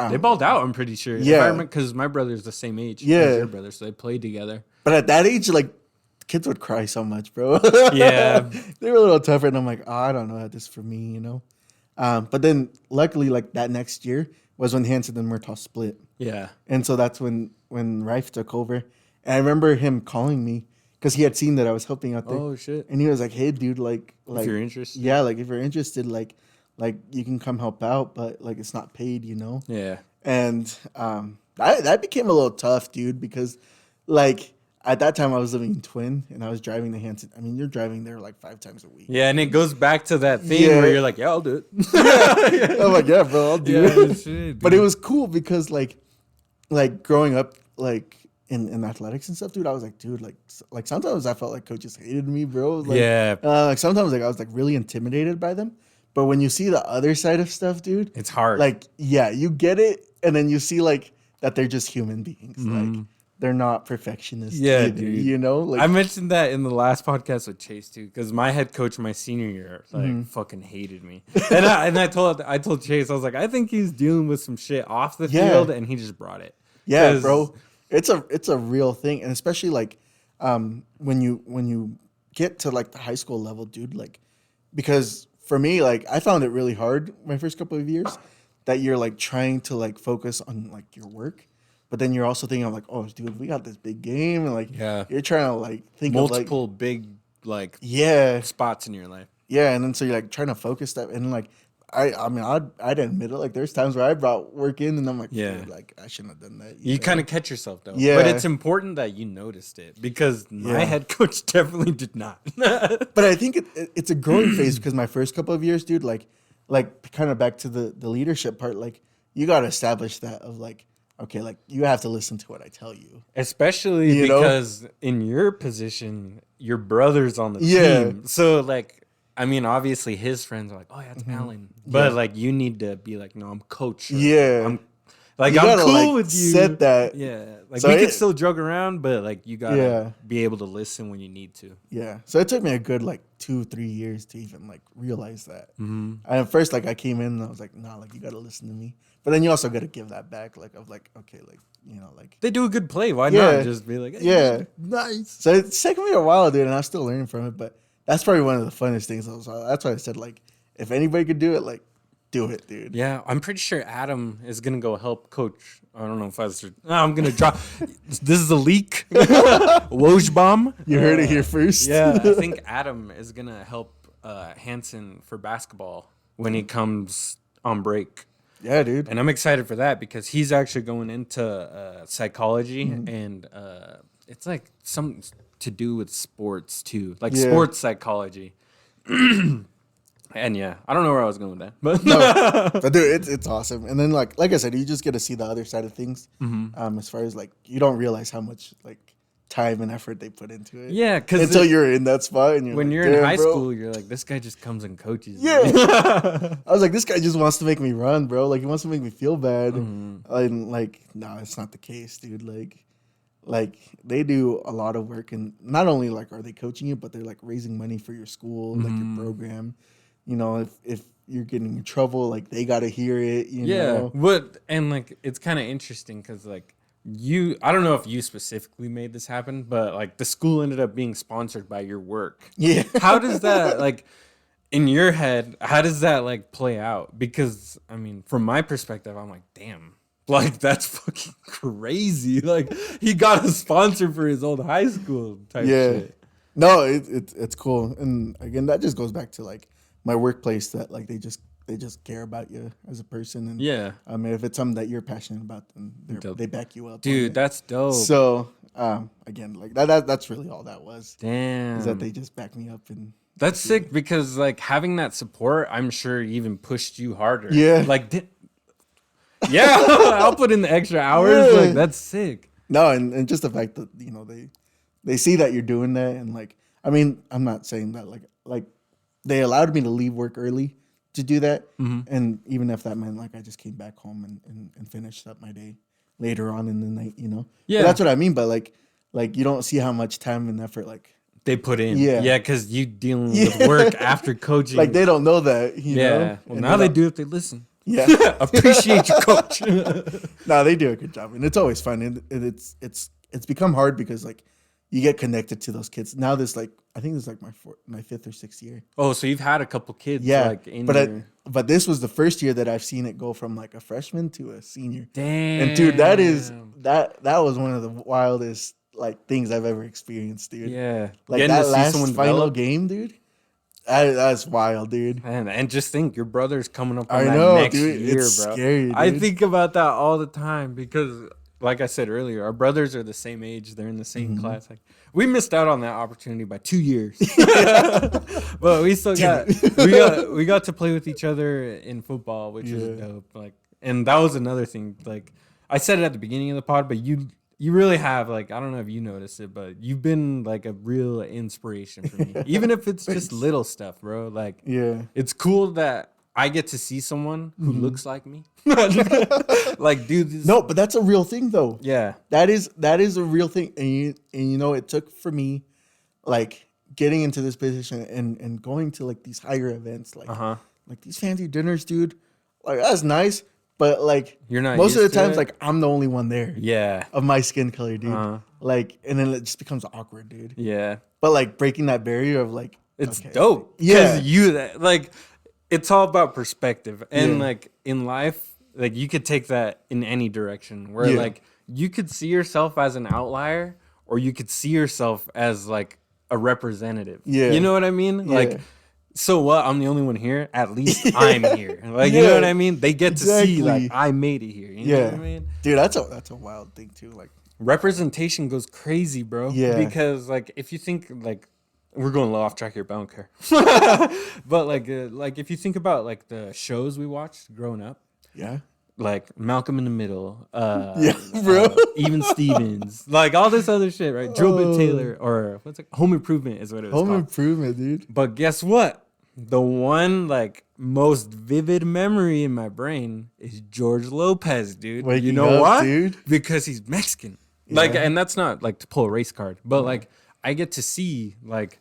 They balled out, I'm pretty sure. Yeah. Because my brother's the same age Yeah. as your brother, so they played together. But at that age, like, kids would cry so much, bro. Yeah. They were a little tougher, and I'm like, oh, I don't know, this is for me, you know. But then, luckily, like that next year was when Hanson and Murtaugh split. Yeah. And so that's when Rife took over. And I remember him calling me because he had seen that I was helping out there. Oh, shit. And he was like, hey, dude, like If you're interested. yeah, like if you're interested, like you can come help out, but like it's not paid, you know? Yeah. And that became a little tough, dude, because like at that time I was living in Twin and I was driving to Hanson. I mean, you're driving there like 5 times a week. Yeah, and it goes back to that thing Yeah. where you're like, yeah, I'll do it. I'm like, yeah, bro, I'll do Yeah, it. shit, But it was cool because like growing up like in athletics and stuff, dude, I was like, dude, like sometimes I felt like coaches hated me, bro. Like, Yeah. like sometimes like I was like really intimidated by them. But when you see the other side of stuff, dude, It's hard. like yeah, you get it, and then you see like that they're just human beings. Like they're not perfectionists. Yeah, either, dude. you know, like I mentioned that in the last podcast with Chase too, because my head coach my senior year like fucking hated me, and I told Chase, I was like, I think he's dealing with some shit off the Yeah. field, and he just brought it. yeah, 'Cause- bro, it's a real thing, and especially like when you get to like the high school level, dude, like because for me, like I found it really hard my first couple of years that you're like trying to like focus on like your work. But then you're also thinking, I'm like, oh, dude, we got this big game, and like, Yeah. you're trying to like think Multiple of like, big like yeah, spots in your life. yeah, and then so you're like trying to focus that, and like, I mean, I'd admit it, like, there's times where I brought work in, and I'm like, Yeah. dude, like, I shouldn't have done that. You know? kind of catch yourself though. Yeah. But it's important that you noticed it because my Yeah. head coach definitely did not. But I think it's a growing phase because my first couple of years, dude, like kind of back to the leadership part, like, you got to establish that of like, okay, like, you have to listen to what I tell you. Especially You know? because in your position, your brother's on the Yeah. team. So like, I mean, obviously his friends are like, oh yeah, it's Alan. But like, you need to be like, no, I'm coach. or Yeah. I'm like, You I'm gotta, cool like, with you. set that. Yeah. Like So we could it- still joke around, but like you gotta Yeah. be able to listen when you need to. Yeah. So it took me a good like 2-3 years to even like realize that. Mm-hmm. And at first, like I came in and I was like, nah, like you got to listen to me. But then you also got to give that back. Like, of like, okay, like, you know, like, They do a good play. Why Yeah. not just be like, hey, yeah. nice. So it's taken me a while, dude, and I'm still learning from it. But that's probably one of the funnest things. So that's why I said, like, if anybody could do it, like, do it, dude. Yeah, I'm pretty sure Adam is gonna go help coach. I don't know if I'm gonna drop. This is a leak. Woj bomb. You heard it here first. Yeah, I think Adam is gonna help Hansen for basketball when he comes on break. Yeah, dude. And I'm excited for that because he's actually going into psychology, and it's like something to do with sports too, like sports psychology. And yeah, I don't know where I was going with that, but But dude, it's awesome. And then like I said, you just get to see the other side of things. As far as like you don't realize how much like time and effort they put into it. yeah, because Until you're in that spot and when like, you're in "Damn, high bro." school, you're like, this guy just comes and coaches. Yeah. me." I was like, this guy just wants to make me run, bro. Like he wants to make me feel bad. And like, no, it's not the case, dude. Like they do a lot of work, and not only like are they coaching you, but they're like raising money for your school, like your program. You know, if you're getting in trouble, like they gotta hear it. You know? But and like it's kind of interesting because like I don't know if you specifically made this happen, but like the school ended up being sponsored by your work. Yeah. How does that like in your head? How does that like play out? Because I mean, from my perspective, I'm like, damn. Like that's fucking crazy. Like he got a sponsor for his old high school type shit. No, it's cool, and again, that just goes back to like my workplace that like they just care about you as a person, and Yeah. I mean if it's something that you're passionate about, then they back you up, on Dude, it. that's dope. So again, like that's really all that was. Damn. Is that they just back me up and. That's sick because like having that support, I'm sure even pushed you harder. Yeah. Like, yeah, I'll put in the extra hours. Yeah. Like that's sick. No, and just the fact that they see that you're doing that, and like I mean I'm not saying that like they allowed me to leave work early to do that, and even if that meant like I just came back home and finished up my day later on in the night, Yeah. But that's what I mean by like you don't see how much time and effort like They put in. Yeah. Yeah, because you dealing with work after coaching. they don't know that, you know. yeah. Well, And now they don't- do if they listen. Yeah. Appreciate you, coach. No, they do a good job, and it's always fun. And it's become hard because like you get connected to those kids. Now I think this is like my fifth or sixth year. Oh, so you've had a couple kids. Yeah, Like in but but this was the first year that I've seen it go from like a freshman to a senior. damn. And dude, that was one of the wildest like things I've ever experienced, dude. Yeah. Like Getting to that see last someone final develop. game, dude. That's wild, dude. And just think, your brother's coming up on I that know, next dude. year, It's bro. scary, I dude. think about that all the time because, like I said earlier, our brothers are the same age. They're in the same Mm-hmm. class. Like, we missed out on that opportunity by 2 years, but we still we got to play with each other in football, which is dope. Like, and that was another thing. Like, I said it at the beginning of the pod, but you really have, like, I don't know if you noticed it, but you've been like a real inspiration for me, even if it's just little stuff, bro. Like, Yeah. it's cool that I get to see someone who looks like me. Like, dude, this, No, but that's a real thing though. yeah, That is a real thing, and you know it took for me, like getting into this position and going to like these higher events, like like these fancy dinners, dude. Like that's nice, but like You're not most of the used to times, it? like I'm the only one there yeah, of my skin color, dude. Like, and then it just becomes awkward, dude. yeah. But like breaking that barrier of like It's okay, dope. Yeah. Because like, it's all about perspective, and Yeah. like in life, like you could take that in any direction. Where Yeah. like you could see yourself as an outlier, or you could see yourself as like a representative. Yeah. You know what I mean? Yeah. Like, so what? I'm the only one here. At least I'm here. Like, you know Yeah. what I mean? They get to see like Exactly. I made it here. You know Yeah, what I mean? dude, that's a wild thing too. Like, Representation goes crazy, bro. Yeah. Because like if you think like we're going a little off track here, but I don't care. But like if you think about like the shows we watched growing up, yeah, like Malcolm in the Middle, yeah, bro. even Stevens, like all this other shit, right? Drillbit Taylor, or what's it? Home Improvement is what it was Home called. improvement, dude. But guess what? The one like most vivid memory in my brain is George Lopez, dude. You Waking know up, why? dude. Because he's Mexican. Like, Yeah. and that's not like to pull a race card, but like I get to see like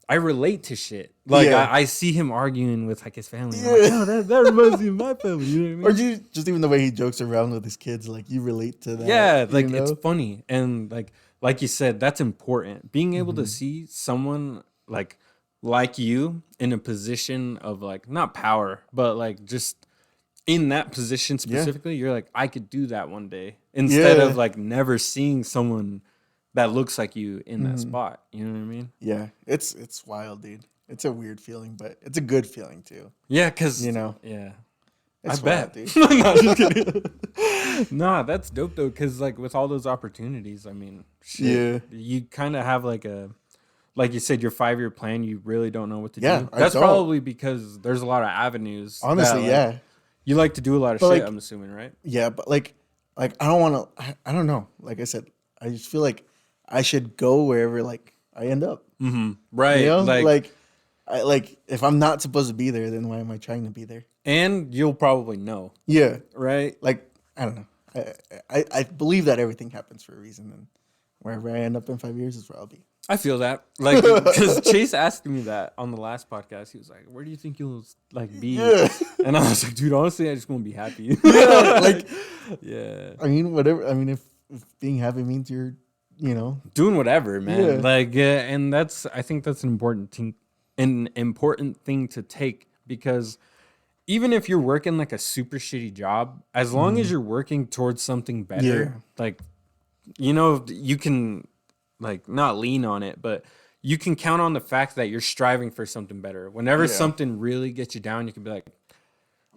I relate to shit. Like Yeah. I see him arguing with like his family. I'm Yeah. like, oh, that reminds me of my family. You know what I Or mean? just even the way he jokes around with his kids, like you relate to that. Yeah, you like know? it's funny, and like you said, that's important. Being able Mm-hmm. to see someone like you in a position of like not power, but like just in that position specifically, you're like, I could do that one day instead of like never seeing someone that looks like you in that spot. You know what I mean? Yeah, it's wild, dude. It's a weird feeling, but it's a good feeling too. Yeah, because Yeah, I it's bet. wild, dude. No, just kidding. Nah, that's dope though, because like with all those opportunities, I mean, shit, you kind of have like like you said, your 5-year plan. You really don't know what to do. That's probably because there's a lot of avenues. Honestly, you like to do a lot of shit. I'm assuming, right? Yeah, but like I don't want to. I don't know. Like I said, I just feel like I should go wherever like I end up. Mm-hmm. Right. You know, like if I'm not supposed to be there, then why am I trying to be there? And you'll probably know. Yeah. Right. Like I don't know. I believe that everything happens for a reason, and wherever I end up in 5 years is where I'll be. I feel that, like, because Chase asked me that on the last podcast. He was like, "Where do you think you'll like be?" Yeah. And I was like, "Dude, honestly, I just want to be happy." Yeah. Like, yeah. I mean, whatever. I mean, if being happy means you're, doing whatever, man. Yeah. Like, and I think that's an important thing to take, because even if you're working like a super shitty job, as long as you're working towards something better, like, you can like not lean on it, but you can count on the fact that you're striving for something better. Whenever something really gets you down, you can be like,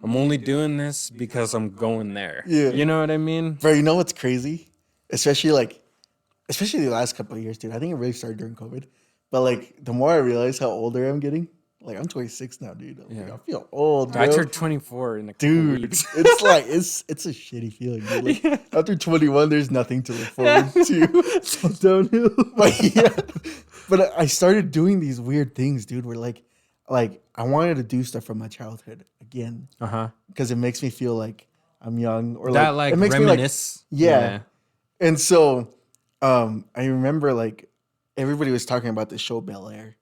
I'm only doing this because I'm going there. Yeah. You know what I mean? Bro, you know what's crazy? Especially the last couple of years, dude. I think it really started during COVID. But like the more I realize how older I'm getting, like I'm 26 now, dude. Like, I feel old, bro. I turned 24 in a couple weeks. It's like it's a shitty feeling, dude. Like, after 21, there's nothing to look forward to. It's downhill. But I started doing these weird things, dude, where like I wanted to do stuff from my childhood again. Because it makes me feel like I'm young, or that like it makes reminisce. Me like, yeah. And so I remember like everybody was talking about the show Bel Air.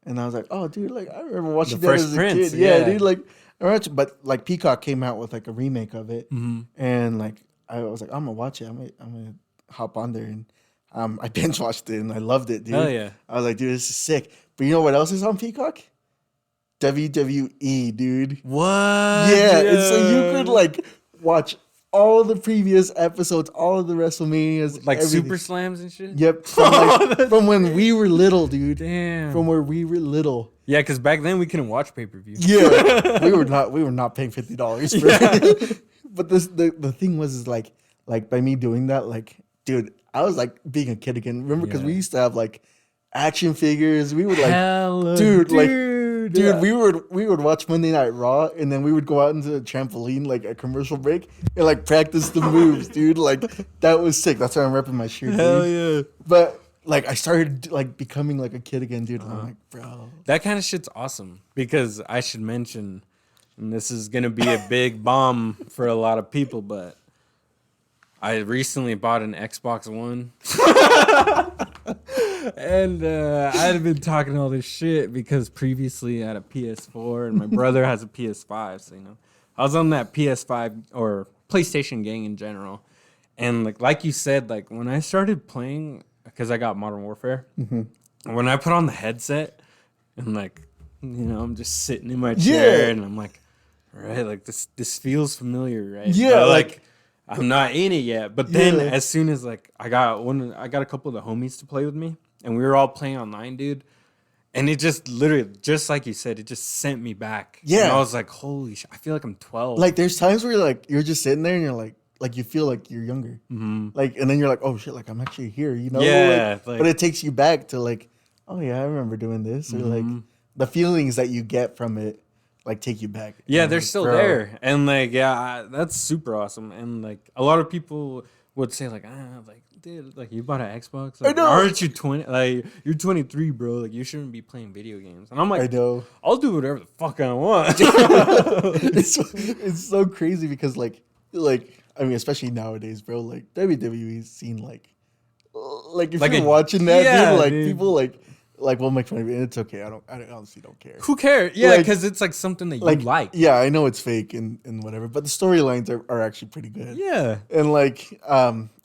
And I was like, oh, dude, like I remember watching that as a kid. Yeah, dude, like but like Peacock came out with like a remake of it. And like I was like, I'm gonna watch it. I'm gonna hop on there, and I binge watched it and I loved it, dude. Hell yeah. I was like, dude, this is sick. But you know what else is on Peacock? WWE, dude. What? Yeah, and so you could like watch all the previous episodes, all of the WrestleManias, like everything. Super Slams and shit. Yep, from when we were little, dude. Damn. From where we were little. Yeah, because back then we couldn't watch pay-per-view. Yeah, we were not paying $50 for it. But the thing was like by me doing that, like, dude, I was like being a kid again. Remember, because we used to have like action figures. We would like, dude, we would watch Monday Night Raw, and then we would go out into the trampoline like a commercial break and like practice the moves, dude. Like that was sick. That's why I'm repping my shirt. Hell dude. yeah. But like I started like becoming like a kid again, dude. I'm like, bro, that kind of shit's awesome, because I should mention, and this is gonna be a big bomb for a lot of people, but I recently bought an Xbox One. And I had been talking all this shit because previously I had a PS4 and my brother has a PS5. So, I was on that PS5 or PlayStation gang in general. And like you said, like when I started playing, because I got Modern Warfare, when I put on the headset and like, I'm just sitting in my chair and I'm like, right, like this feels familiar, right? Yeah, but, like I'm not in it yet. But then as soon as like I got a couple of the homies to play with me, and we were all playing online, dude. And it just literally, just like you said, it just sent me back. Yeah. And I was like, holy shit, I feel like I'm 12. Like there's times where like you're just sitting there and you're like you feel like you're younger. Like, and then you're like, oh shit, like I'm actually here, Yeah. Like, but it takes you back to like, oh yeah, I remember doing this. Or like the feelings that you get from it, like take you back. Yeah, they're like, still there. And like, that's super awesome. And like a lot of people would say like, dude, like you bought an Xbox? Like, I know. Aren't you 20? Like you're 23, bro. Like you shouldn't be playing video games. And I'm like, I know. I'll do whatever the fuck I want. it's so crazy because like I mean, especially nowadays, bro. Like WWE's seen like if Like you're watching that, dude, like dude. people like we'll make fun of it. And it's okay. I honestly don't care. Who cares? Yeah, Like- because it's like something that you like. Yeah, I know it's fake and whatever, but the storylines are actually pretty good. Yeah. And like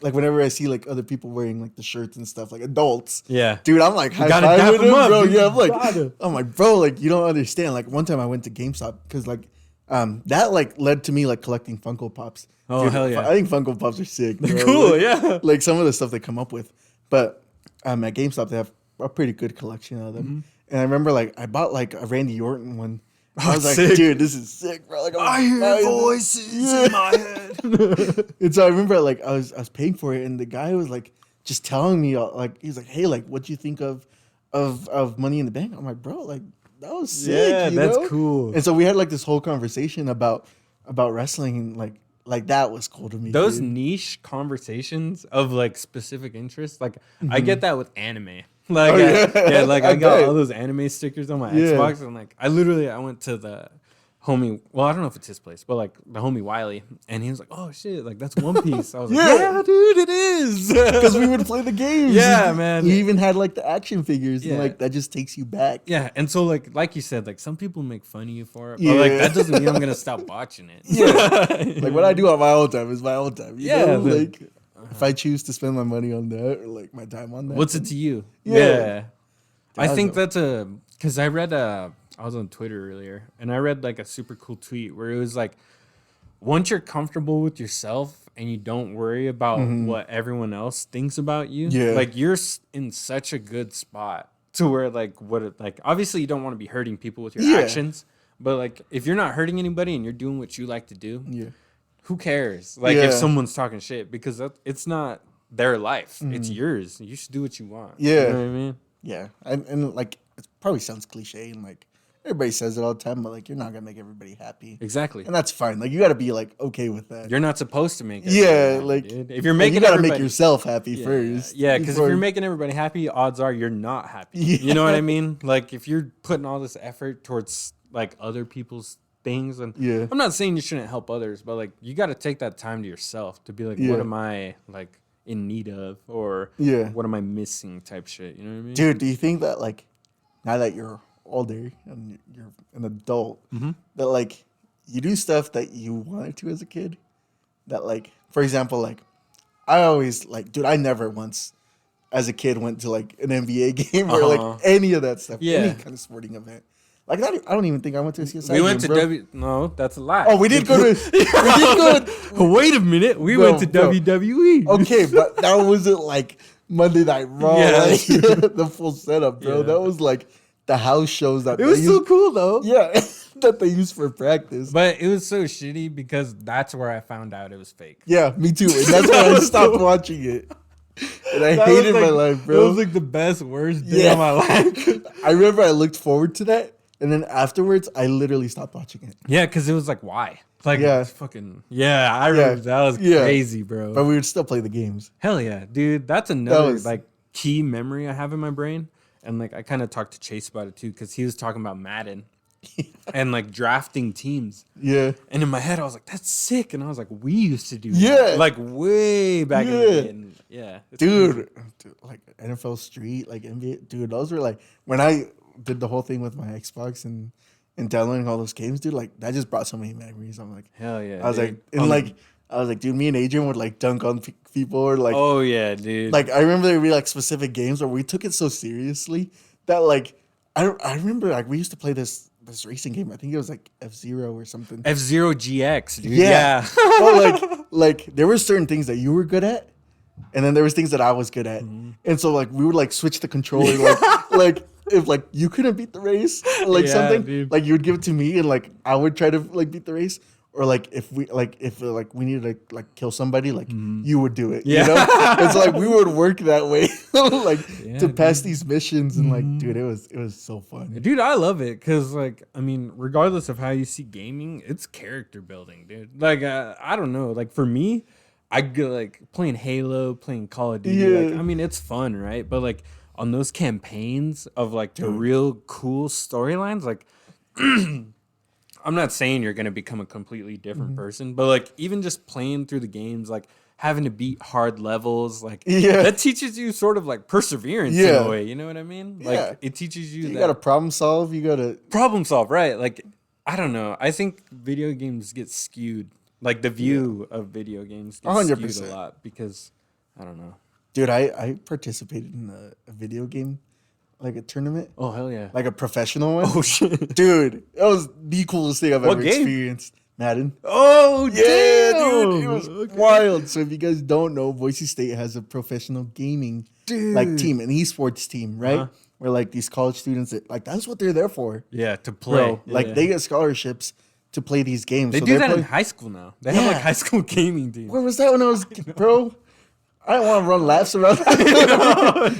whenever I see like other people wearing like the shirts and stuff, like adults, Yeah. dude, I'm like high gotta five dap with them them, up, bro. dude. Yeah, I'm Gotta. like, bro, like you don't understand. Like one time I went to GameStop because like That like led to me like collecting Funko Pops. Oh, Dude, hell yeah. I think Funko Pops are sick. Bro. Cool, Like, yeah. like some of the stuff they come up with. But at GameStop they have a pretty good collection of them. Mm-hmm. And I remember like I bought like a Randy Orton one. Oh, I was like, sick. dude, this is sick, bro. Like, I hear buying this. voices in my head. And so I remember like I was paying for it, and the guy was like just telling me like he's like, hey, like what do you think of Money in the Bank? I'm like, bro, like that was sick. Yeah, you that's know? cool. And so we had like this whole conversation about wrestling, and like that was cool to me. Those dude. niche conversations of like specific interests, like I get that with anime. Like, Mm-hmm. Oh, yeah. yeah, like I I got bet. all those anime stickers on my Yeah. Xbox, and like I went to the homie. Well, I don't know if it's his place, but like the homie Wiley, and he was like, "Oh shit, like that's One Piece." I was like, Yeah. "Yeah, dude, it is." Because we would play the games. Yeah, man. He even had like the action figures, Yeah. and like that just takes you back. Yeah, and so like you said, like some people make fun of you for it, but Yeah. like that doesn't mean I'm gonna stop watching it. Yeah. Like what I do on my own time is my own time. You Yeah, know? the- Like if I choose to spend my money on that or like my time on that. What's it to you? Yeah. I That's think a- that's because I read I was on Twitter earlier and I read like a super cool tweet where it was like, once you're comfortable with yourself and you don't worry about what everyone else thinks about you, Yeah. like you're in such a good spot to where like like obviously you don't want to be hurting people with your Yeah. actions, but like if you're not hurting anybody and you're doing what you like to do, Yeah. who cares? Like if Yeah. someone's talking shit, because it's not their life, it's yours. You should do what you want. Yeah. You know what I mean? Yeah. And like it probably sounds cliche and like everybody says it all the time, but like you're not gonna make everybody happy. Exactly. And that's fine. Like you gotta be like okay with that. You're not supposed to make it. Yeah, like if you're like, making you gotta everybody, make yourself happy yeah, first. Yeah, because if before- you're making everybody happy, odds are you're not happy. Yeah. You know what I mean? Like if you're putting all this effort towards like other people's things, and Yeah. I'm not saying you shouldn't help others, but like you got to take that time to yourself to be like, Yeah. what am I like in need of, or Yeah. what am I missing, type shit. You know what I mean? Dude, do you think that like now that you're older and you're an adult, that like you do stuff that you wanted to as a kid? That like, for example, like I always like, dude, I never once as a kid went to like an NBA game or like any of that stuff, Yeah. any kind of sporting event. Like I don't even think I went to a CSI We went game, to bro. No, that's a lie. Oh, we did go to. we did go to. Wait a minute, we Bro, went to bro. WWE. Okay, but that wasn't like Monday Night Raw, Yeah, like, that's true. the full setup, bro. Yeah. That was like the house shows that It was they so used- cool though. Yeah, that they use for practice. But it was so shitty because that's where I found out it was fake. Yeah, me too. And that's why I was stopped so- watching it. And I That was hated my like- life, That bro. was like the best, worst day Yeah. of my life. I remember I looked forward to that, and then afterwards, I literally stopped watching it. Yeah, because it was like, why? Like, Yeah. it's fucking, yeah, I remember that was Yeah. crazy, bro. But we would still play the games. Hell yeah, dude. That's another was- like key memory I have in my brain. And like, I kind of talked to Chase about it too, because he was talking about Madden and like drafting teams. Yeah. And in my head, I was like, that's sick. And I was like, we used to do Yeah. that. Like, way back in the Yeah. day. And yeah. it's crazy. Dude, like NFL Street, like NBA, dude, those were like when I did the whole thing with my Xbox and downloading all those games, dude. Like that just brought so many memories. I'm like, Hell yeah. I was dude. like, and like, I was like, dude, me and Adrian would like dunk on people or like, oh yeah, dude. like I remember there would be like specific games where we took it so seriously that like I remember like we used to play this racing game. I think it was like F-Zero or something. F-Zero GX, dude. Yeah. Yeah. But like there were certain things that you were good at, and then there was things that I was good at, Mm-hmm. and so like we would like switch the controller, like if like you couldn't beat the race, or, like Yeah, something, dude. like you would give it to me, and like I would try to like beat the race, or like if we needed to like kill somebody, like you would do it, Mm-hmm. Yeah. you know? It's like we would work that way, like Yeah, to pass these missions, and like dude, it was so fun. Dude, I love it because, like, I mean, regardless of how you see gaming, it's character building, dude. Like, I don't know. Like, for me, I go like playing Halo, playing Call of Duty. Like, Yeah. I mean, it's fun, right? But like on those campaigns of like the real cool storylines, like, I'm not saying you're gonna become a completely different person, but like even just playing through the games, like having to beat hard levels, like Yeah. that teaches you sort of like perseverance in Yeah. a way. You know what I mean? Yeah. Like it teaches you You that gotta problem solve. You gotta problem solve, right? Like I don't know. I think video games get skewed. Like the view of video games gets skewed 100%. a lot because I don't know. Dude, I participated in a video game like a tournament, Oh hell yeah. like a professional one. Oh shit. Dude, that was the coolest thing I've What ever game? experienced. Madden. Oh Yeah, damn. dude, it was Okay. wild. So if you guys don't know, Boise State has a professional gaming like Dude. team, an esports team, right? Uh-huh. Where like these college students, that, like that's what they're there for, Yeah, to play. bro. Like Yeah. they get scholarships to play these games. They so do they're that in playing- high school now. They have Yeah. like high school gaming teams. Where was that when I was, bro? I didn't want to run laps around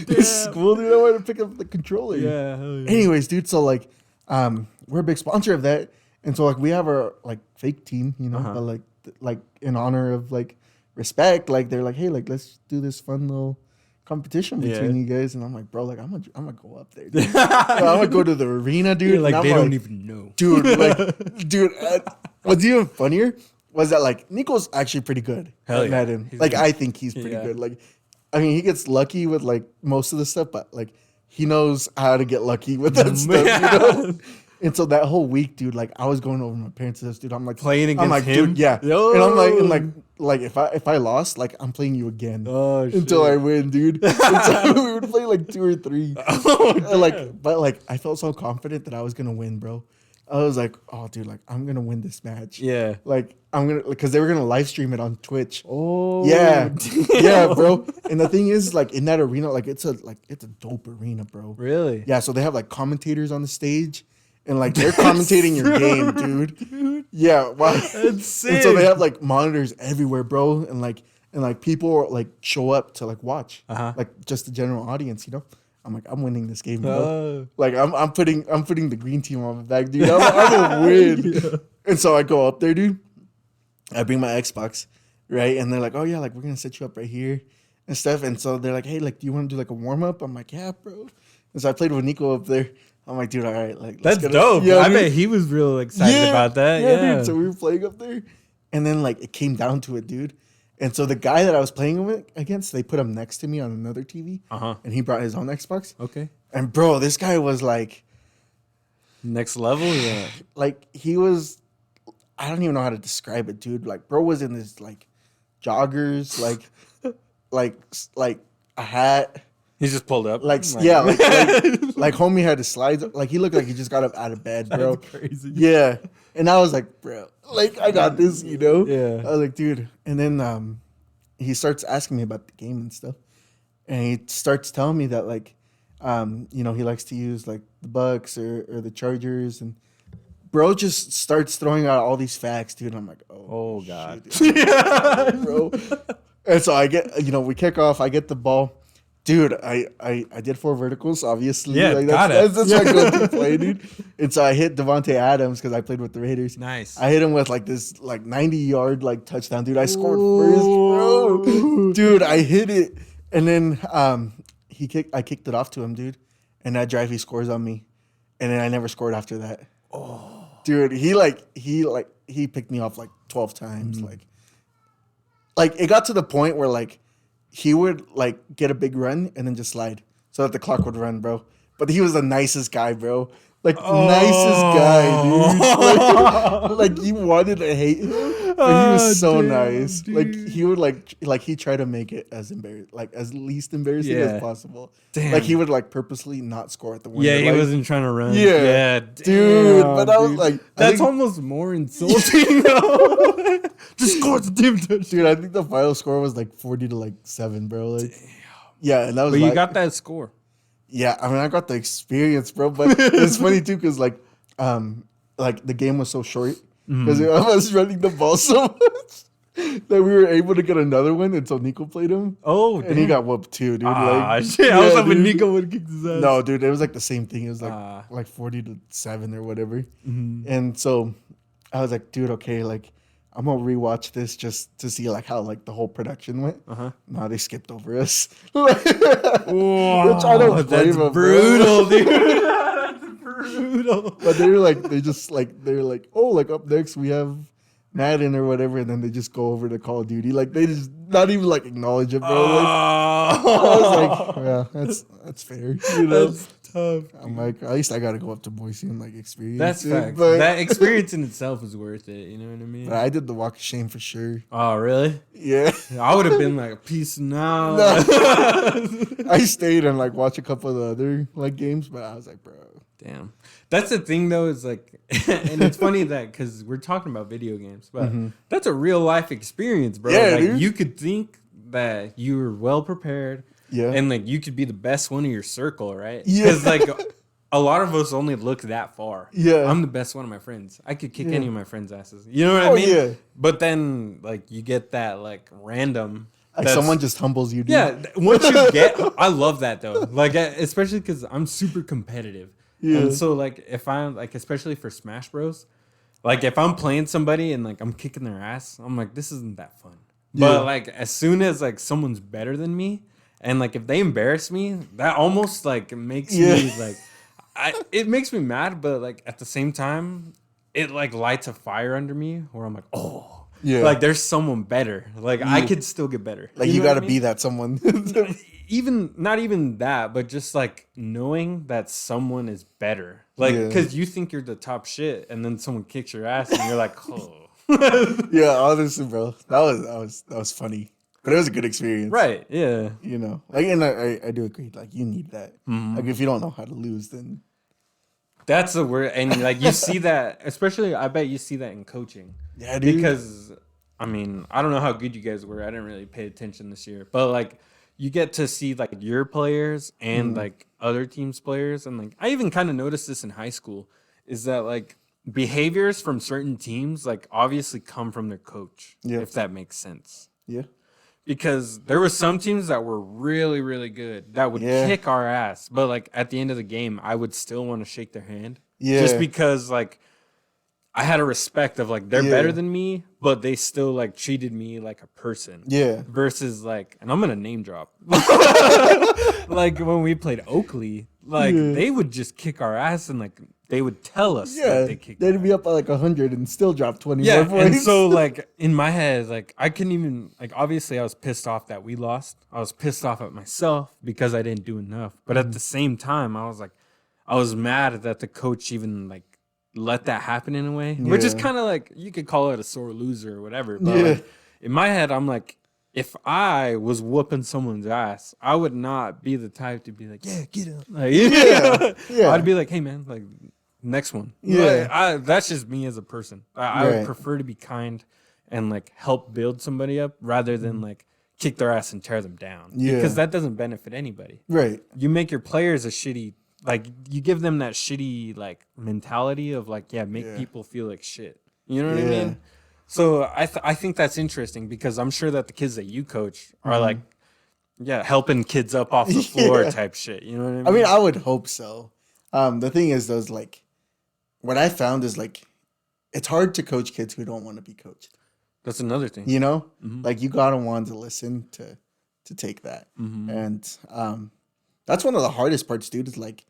this school, dude. I wanted to pick up the controller. Yeah, hell yeah. Anyways, dude, so like, we're a big sponsor of that, and so like we have our like fake team, you know, Uh-huh. but like in honor of like respect, like they're like, hey, like let's do this fun little competition between Yeah. you guys, and I'm like, bro, like I'm gonna go up there, dude. So I'm gonna go to the arena, dude. You're like, and I'm they don't even know. dude, like, dude. What's even funnier was that like Nico's actually pretty good Hell at yeah. Madden. He's Like good. I think he's pretty Yeah. good. Like, I mean, he gets lucky with like most of the stuff, but like he knows how to get lucky with that stuff, you know. And so that whole week, dude, like I was going over to my parents' house, dude. I'm like Playing I'm against like, him? dude, yeah. Yo. And I'm like if I lost, like I'm playing you again. Oh, Until shit. I win, dude. And so we would play like 2 or 3. Oh, And, like, but like I felt so confident that I was gonna win, bro. I was like, oh, dude, like I'm gonna win this match. Yeah. Like I'm gonna, because they were gonna live stream it on Twitch. Oh. Yeah, damn. yeah, bro. And the thing is, like in that arena, like it's a dope arena, bro. Really? Yeah, so they have like commentators on the stage, and like they're commentating your game, dude. Yeah, wow. That's sick. And so they have like monitors everywhere, bro, and like people like show up to like watch, Uh-huh. like just the general audience, you know. I'm like, I'm winning this game, bro. Oh. Like I'm putting the green team on my back, dude. I'm gonna win. Yeah. And so I go up there, dude. I bring my Xbox, right? And they're like, oh yeah, like we're gonna set you up right here and stuff. And so they're like, hey, like, do you want to do like a warm up? I'm like, yeah, bro. And so I played with Nico up there. I'm like, dude, all right, like That's let's dope. Yeah, I dude. bet he was real excited about that. Yeah. dude. So we were playing up there, and then like it came down to it, dude. And so the guy that I was playing with against, they put him next to me on another TV, Uh-huh. and he brought his own Xbox. Okay. And bro, this guy was like Next level. Yeah. he was, I don't even know how to describe it, dude. Like, bro was in this like joggers, like a hat, He just pulled up. like Oh my yeah, God. like homie had his slides. Like he looked like he just got up out of bed, bro. That's crazy. Yeah, and I was like, bro, like I got this, you know. Yeah. I was like, dude, and then he starts asking me about the game and stuff, and he starts telling me that like, you know, he likes to use like the Bucks or the Chargers, and bro just starts throwing out all these facts, dude. I'm like, Oh, God. shit, dude. Bro. And so I get, you know, we kick off. I get the ball. Dude, I did 4 verticals, obviously. Yeah, like, got that's it. my go-to play, dude. And so I hit Devontae Adams because I played with the Raiders. Nice. I hit him with like this like 90-yard like touchdown, dude. I scored first, bro. Dude, I hit it, and then I kicked it off to him, dude. And that drive he scores on me, and then I never scored after that. Oh, dude, he picked me off like 12 times, like it got to the point where like he would like get a big run and then just slide so that the clock would run, bro. But he was the nicest guy, bro. Like nicest guy, dude. Like you wanted to hate him, but he was so damn, nice. Like dude. he would like he tried to make it as as least embarrassing Yeah. as possible. Damn. Like he would like purposely not score at the winner. Yeah, he like, wasn't trying to run. Yeah. Yeah, dude. damn, But I was dude. like, I that's think- almost more insulting, though. Just score the damn touchdown. dude. I think the final score was like 40 to 7, bro. Like, yeah, and that was. But you like- got that score. Yeah, I mean, I got the experience, bro. But it's funny too, cause like the game was so short because I was running the ball so much that we were able to get another one until Nico played him, Oh, and he got whooped too, dude. Ah, like, shit. I was yeah, hoping dude. Nico would kick his ass. No, dude, it was like the same thing. It was like Ah. 40 to 7 or whatever. Mhm. And so I was like, dude, okay, like I'm gonna rewatch this just to see like how like the whole production went. Uh-huh. No, they skipped over us. Whoa, Which I don't blame that's him, bro. brutal, dude. That's brutal. But they're like, oh, like up next we have Madden or whatever, and then they just go over to Call of Duty. Like they just not even like acknowledge it, bro. Like, I Oh, was like, yeah, that's fair. You know, that's tough. I'm like, at least I gotta go up to Boise and like experience That's it. facts. But, That experience in itself is worth it. You know what I mean? but I did the walk of shame for sure. Oh, really? Yeah. I would have been like, peace now. No. I stayed and like watched a couple of the other like games, but I was like, bro. Damn. That's the thing, though, is like, and it's funny that because we're talking about video games, but that's a real life experience, bro. Yeah, like, dude. you could think that you were well prepared. Yeah. And like you could be the best one of your circle, right? Yeah. Because like a lot of us only look that far. Yeah. I'm the best one of my friends. I could kick Yeah. any of my friends' asses. You know what I Oh, mean? yeah. But then like you get that like random. Like that's- someone just humbles you, dude. Yeah. Once you get, I love that though. Like especially because I'm super competitive. Yeah. And so like if I'm like especially for Smash Bros. Like if I'm playing somebody and like I'm kicking their ass, I'm like this isn't that fun. Yeah. But like as soon as like someone's better than me, and like if they embarrass me, that almost like makes me like, it makes me mad. But like at the same time, it like lights a fire under me where I'm like, oh, Yeah. like there's someone better. Like I could still get better. Like you know what gotta I be mean? that someone. Even not even that, but just like knowing that someone is better. Like Yeah. because you think you're the top shit, and then someone kicks your ass, and you're like, oh. Yeah, honestly, bro. That was funny. But it was a good experience. Right? Yeah. You know. Like and I do agree. Like you need that. Like if you don't know how to lose, then That's the word, and like you see that, especially I bet you see that in coaching. yeah, dude. Because I mean, I don't know how good you guys were. I didn't really pay attention this year, but like you get to see like your players and like other teams' players, and like I even kind of noticed this in high school, is that like behaviors from certain teams like obviously come from their coach, Yeah. if that makes sense. Yeah. Because there were some teams that were really, really good that would Yeah. kick our ass, but like at the end of the game, I would still want to shake their hand. Yeah. Just because like I had a respect of like they're Yeah. better than me, but they still like treated me like a person. Yeah. Versus like, and I'm gonna name drop. Like when we played Oakley, like Yeah. they would just kick our ass and like they would tell us Yeah. that they kicked. They'd our be up by like 100 and still drop 20 yeah, more and points. so like in my head, like I couldn't even like obviously I was pissed off that we lost. I was pissed off at myself because I didn't do enough. But at the same time, I was like, I was mad that the coach even like let that happen in a way, which is Yeah. kind of like you could call it a sore loser or whatever. But Yeah. like, in my head, I'm like, if I was whooping someone's ass, I would not be the type to be like, yeah, get him. Like, Yeah. I'd be like, hey man, like next one. Yeah. Like, that's just me as a person. I Right. would prefer to be kind and like help build somebody up rather than like kick their ass and tear them down. Yeah. Because that doesn't benefit anybody. Right. You make your players a shitty, like you give them that shitty like mentality of like, yeah, make Yeah. people feel like shit. You know what I Yeah. mean? So I think that's interesting because I'm sure that the kids that you coach are like, yeah, helping kids up off the floor Yeah. type shit. You know what I mean? I mean, I would hope so. The thing is, though, is like, what I found is like, it's hard to coach kids who don't want to be coached. that's another thing. You know, Mhm. like you gotta want to listen to take that, Mhm. and that's one of the hardest parts, dude. Is like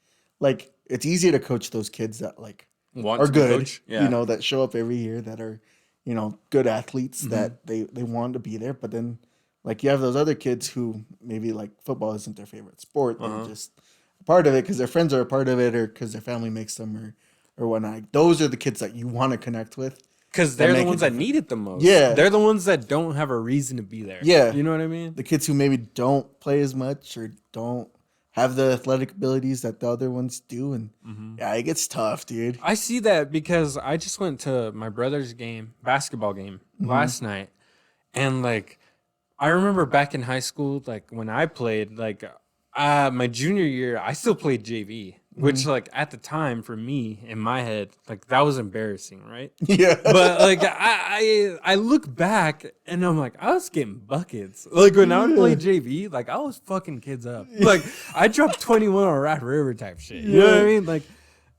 it's easier to coach those kids that like Want are to be good, coached? Yeah. you know, that show up every year, that are, you know, good athletes, Mm-hmm. that they want to be there. But then, like, you have those other kids who maybe like football isn't their favorite sport. They're just a part of it because their friends are a part of it, or because their family makes them, or whatnot. Those are the kids that you want to connect with. Because that they're the make a ones that difference. need it the most. Yeah. They're the ones that don't have a reason to be there. Yeah. You know what I mean? The kids who maybe don't play as much or don't have the athletic abilities that the other ones do, and yeah, it gets tough, dude. I see that because I just went to my brother's basketball game last night. And like, I remember back in high school, like when I played, like my junior year, I still played JV, which like at the time for me in my head, like that was embarrassing, right? Yeah, But like I look back and I'm like, I was getting buckets. Like when I would play JV, like I was fucking kids up. Like I dropped 21 on Rat River type shit. You know what I Yeah. mean? Like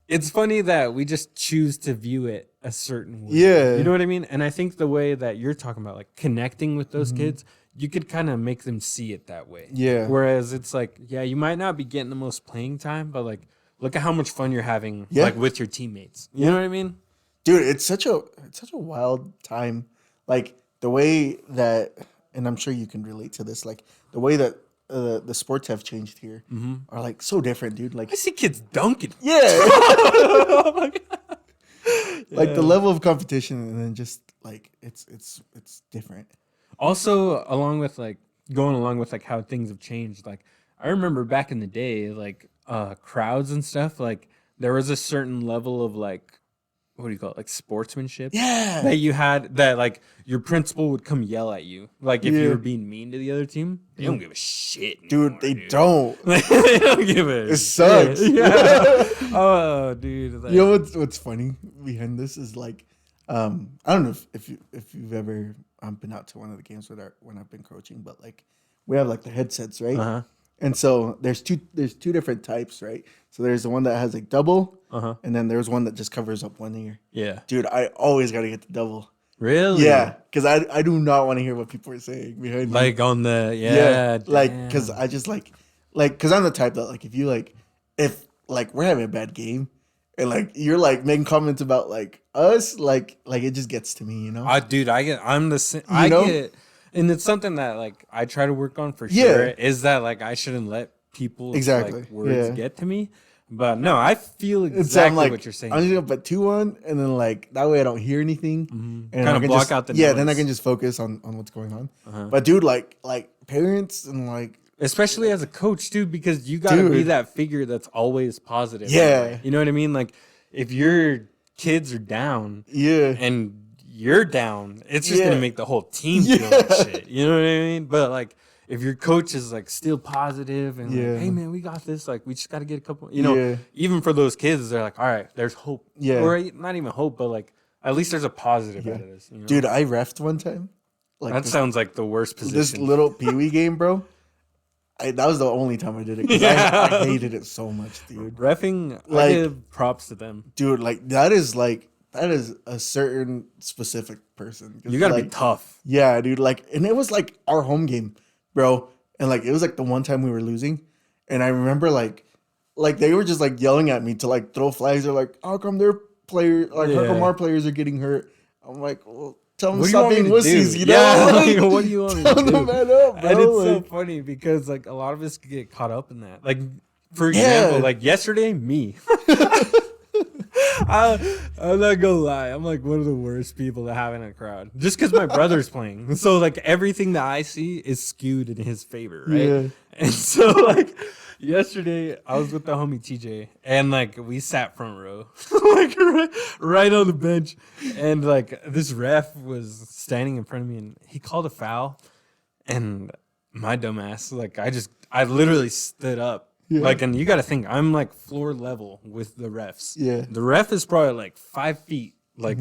it's funny that we just choose to view it a certain way. Yeah. You know what I mean? And I think the way that you're talking about like connecting with those kids, you could kind of make them see it that way. Yeah. Whereas it's like, yeah, you might not be getting the most playing time, but like look at how much fun you're having Yeah. like with your teammates. You know what I mean? dude, it's such a wild time. Like the way that and I'm sure you can relate to this, like the way that the sports have changed here are like so different, dude. Like I see kids dunking. yeah, Oh my God. like the Yeah. level of competition, and then just like it's different. Also, along with like going along with like how things have changed, like I remember back in the day, like crowds and stuff, like there was a certain level of like what do you call it, like sportsmanship Yeah, that you had that like your principal would come yell at you, like if you Yeah. were being mean to the other team. They don't give a shit, dude, anymore, they dude. don't. Like, they don't give a It sucks. shit. Yeah. Oh, dude. Like, You know what's funny behind this is like, I don't know if you've ever been out to one of the games when I've been coaching, but like we have like the headsets, right? uh-huh. And so there's two different types, right? So there's the one that has like double, Uh-huh. and then there's one that just covers up one ear. Yeah. Dude, I always gotta get the double. Really? Yeah, because I do not want to hear what people are saying behind me. Like on the Like damn. because I just like because I'm the type that like if like we're having a bad game and like you're like making comments about like us like it just gets to me, you know. I'm the same. I know? get it, and it's something that like I try to work on for Yeah. sure. Is that like I shouldn't let people's Exactly, like words yeah. get to me, but no, I feel And so I'm exactly like, what you're saying. I'm just gonna put 2-1, and then like that way I don't hear anything, and Kinda I can block just, out the then I noise. can just focus on what's going on. Uh-huh. But dude, like parents and like Especially as a coach too, because you got to be Dude. that figure that's always positive. Yeah. You know what I mean? Like if your kids are down yeah, and you're down, it's just Yeah. gonna make the whole team feel like Yeah. shit. You know what I mean? But like if your coach is like still positive and Yeah. like, hey man, we got this. Like we just got to get a couple. You know, Yeah. even for those kids, they're like, all right, there's hope. Yeah. Or not even hope, but like at least there's a positive out of this. You know? dude, I refed one time. Like that sounds like the worst this position. little peewee game, bro. That was the only time I did it because Yeah. I hated it so much, dude. Refing, I Like- give props to them. Dude, that is a certain specific person. 'Cause, You got to like, be tough. Yeah, dude. Like, and it was like our home game, bro. And like, it was like the one time we were losing, and I remember like they were just like yelling at me to like throw flags. They're like, "How come their player? Like, how come Yeah. our players are getting hurt?" I'm like, "Well, tell them What to do you stop want me being to wussies." do? You know? Yeah, Like, like, what do you want me tell to them do? man up, bro. And it's so Like, funny because like a lot of us get caught up in that. Like for Yeah. example, like yesterday, me. I'm not gonna lie. I'm like one of the worst people to have in a crowd, just because my brother's playing. So like everything that I see is skewed in his favor, right? Yeah. And so like yesterday, I was with the homie TJ, and like we sat front row, like right on the bench, and like this ref was standing in front of me, and he called a foul, and my dumbass, like I literally stood up. Yeah. Like, and you got to think, I'm like floor level with the refs. Yeah. The ref is probably like 5 feet, like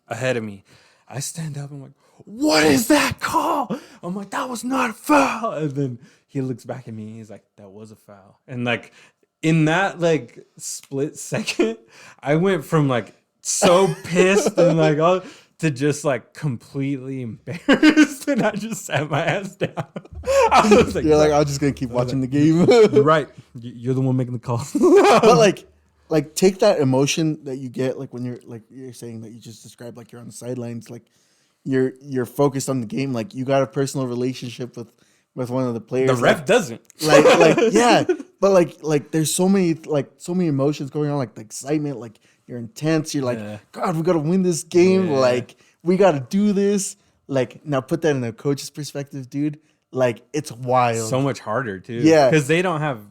ahead of me. I stand up. I'm like, what is that call? I'm like, that was not a foul. And then he looks back at me. He's like, that was a foul. And like, in that like split second, I went from like so pissed and like all to just like completely embarrassed, and I just sat my ass down. I was like, You're like, I'm just gonna keep watching the game. you're right. You're the one making the call. But like take that emotion that you get like when you're saying that you just described, like you're on the sidelines, like you're focused on the game, like you got a personal relationship with one of the players. The ref doesn't. like yeah, but like there's so many emotions going on, like the excitement, like you're intense, you're like, Yeah. God, we gotta win this game, Yeah. like we gotta do this. Like now put that in a coach's perspective, dude. Like it's wild. So much harder too. Yeah. because they don't have.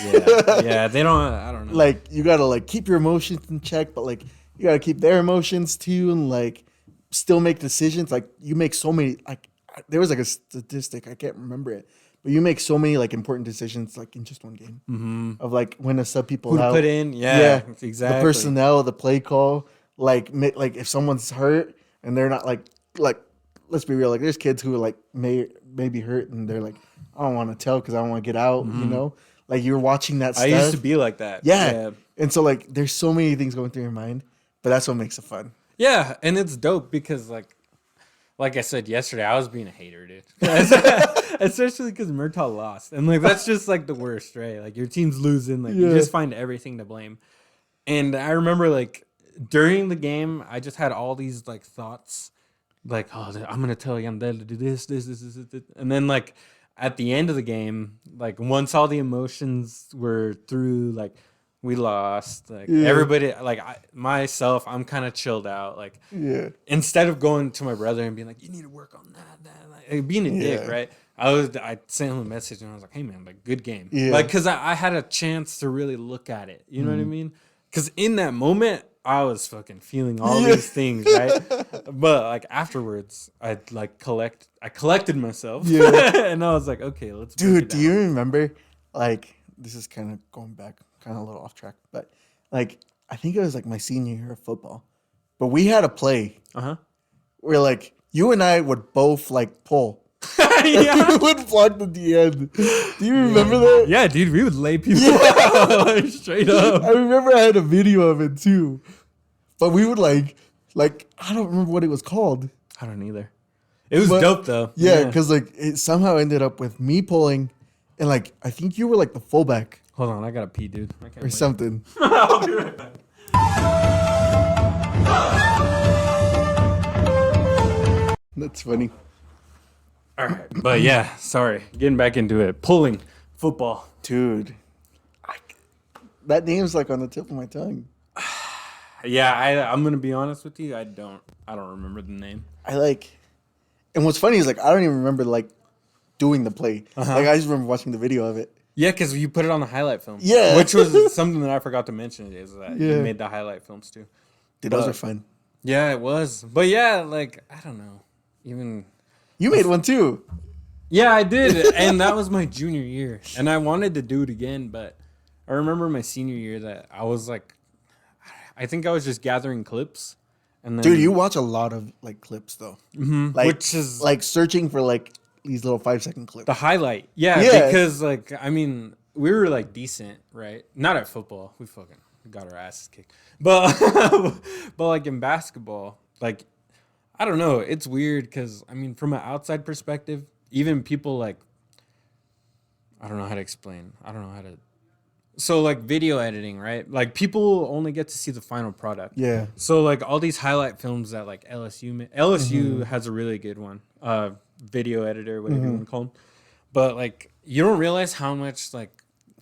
Yeah, they don't. I don't know. Like you gotta like keep your emotions in check, but like you gotta keep their emotions too, and like still make decisions. Like you make so many, like there was like a statistic, I can't remember it, but you make so many like important decisions like in just one game of like when to sub people who to out. put in? Yeah, the exactly. personnel, the play call, like like if someone's hurt and they're not like let's be real, like there's kids who are like may be hurt and they're like, I don't want to tell because I don't want to get out, you know. Like you're watching that stuff. I used to be like that. Yeah. And so like there's so many things going through your mind, but that's what makes it fun. Yeah, and it's dope because like I said yesterday, I was being a hater, dude. Especially because Murtaugh lost, and like that's just like the worst, right? Like your team's losing, like you Yeah. just find everything to blame. And I remember like during the game, I just had all these like thoughts like, oh, I'm gonna tell Yandel to do this, and then like at the end of the game, like once all the emotions were through, like we lost, like everybody, like myself, I'm kind of chilled out, like instead of going to my brother and being like, you need to work on that, like, being a dick, right? I sent him a message and I was like, hey man, like good game, like because I had a chance to really look at it, you know what I mean? Because in that moment, I was fucking feeling all these things, right? But like afterwards, I collected myself, and I was like, okay, let's. Dude, do you remember? Like, this is kind of going back, kind of a little off track, but like, I think it was like my senior year of football, but we had a play where like you and I would both like pull. We would block the DN. Do you remember that? Yeah, dude, we would lay people out, like, straight up. I remember I had a video of it too, but we would like I don't remember what it was called. I don't either. It was dope though. Yeah, because like it somehow ended up with me pulling, and like I think you were like the fullback. Hold on, I gotta pee, dude. I can't Or something. I'll be right back. That's funny. All right, but yeah, sorry. Getting back into it. Pulling football. Dude. That name's like on the tip of my tongue. Yeah, I'm gonna be honest with you. I don't remember the name. I like, and what's funny is like I don't even remember like doing the play. Like I just remember watching the video of it. Yeah, because you put it on the highlight film. Yeah, which was something that I forgot to mention is that you made the highlight films too. Dude, those are fun. Yeah, it was. But yeah, like I don't know, even. You made one too. Yeah, I did, and that was my junior year, and I wanted to do it again, but I remember my senior year that I was like, I think I was just gathering clips, and then, dude, you watch a lot of like clips though, like, which is like searching for like these little 5-second clips. the highlight, yeah, because like I mean we were like decent, right? Not at football, we fucking got our asses kicked, but but like in basketball, like. I don't know. It's weird because, I mean, from an outside perspective, even people like, I don't know how to explain. I don't know how to. So, like, video editing, right? Like, people only get to see the final product. Yeah. So, like, all these highlight films that, like, LSU has a really good one. Video editor, whatever you want to call them. But, like, you don't realize how much, like,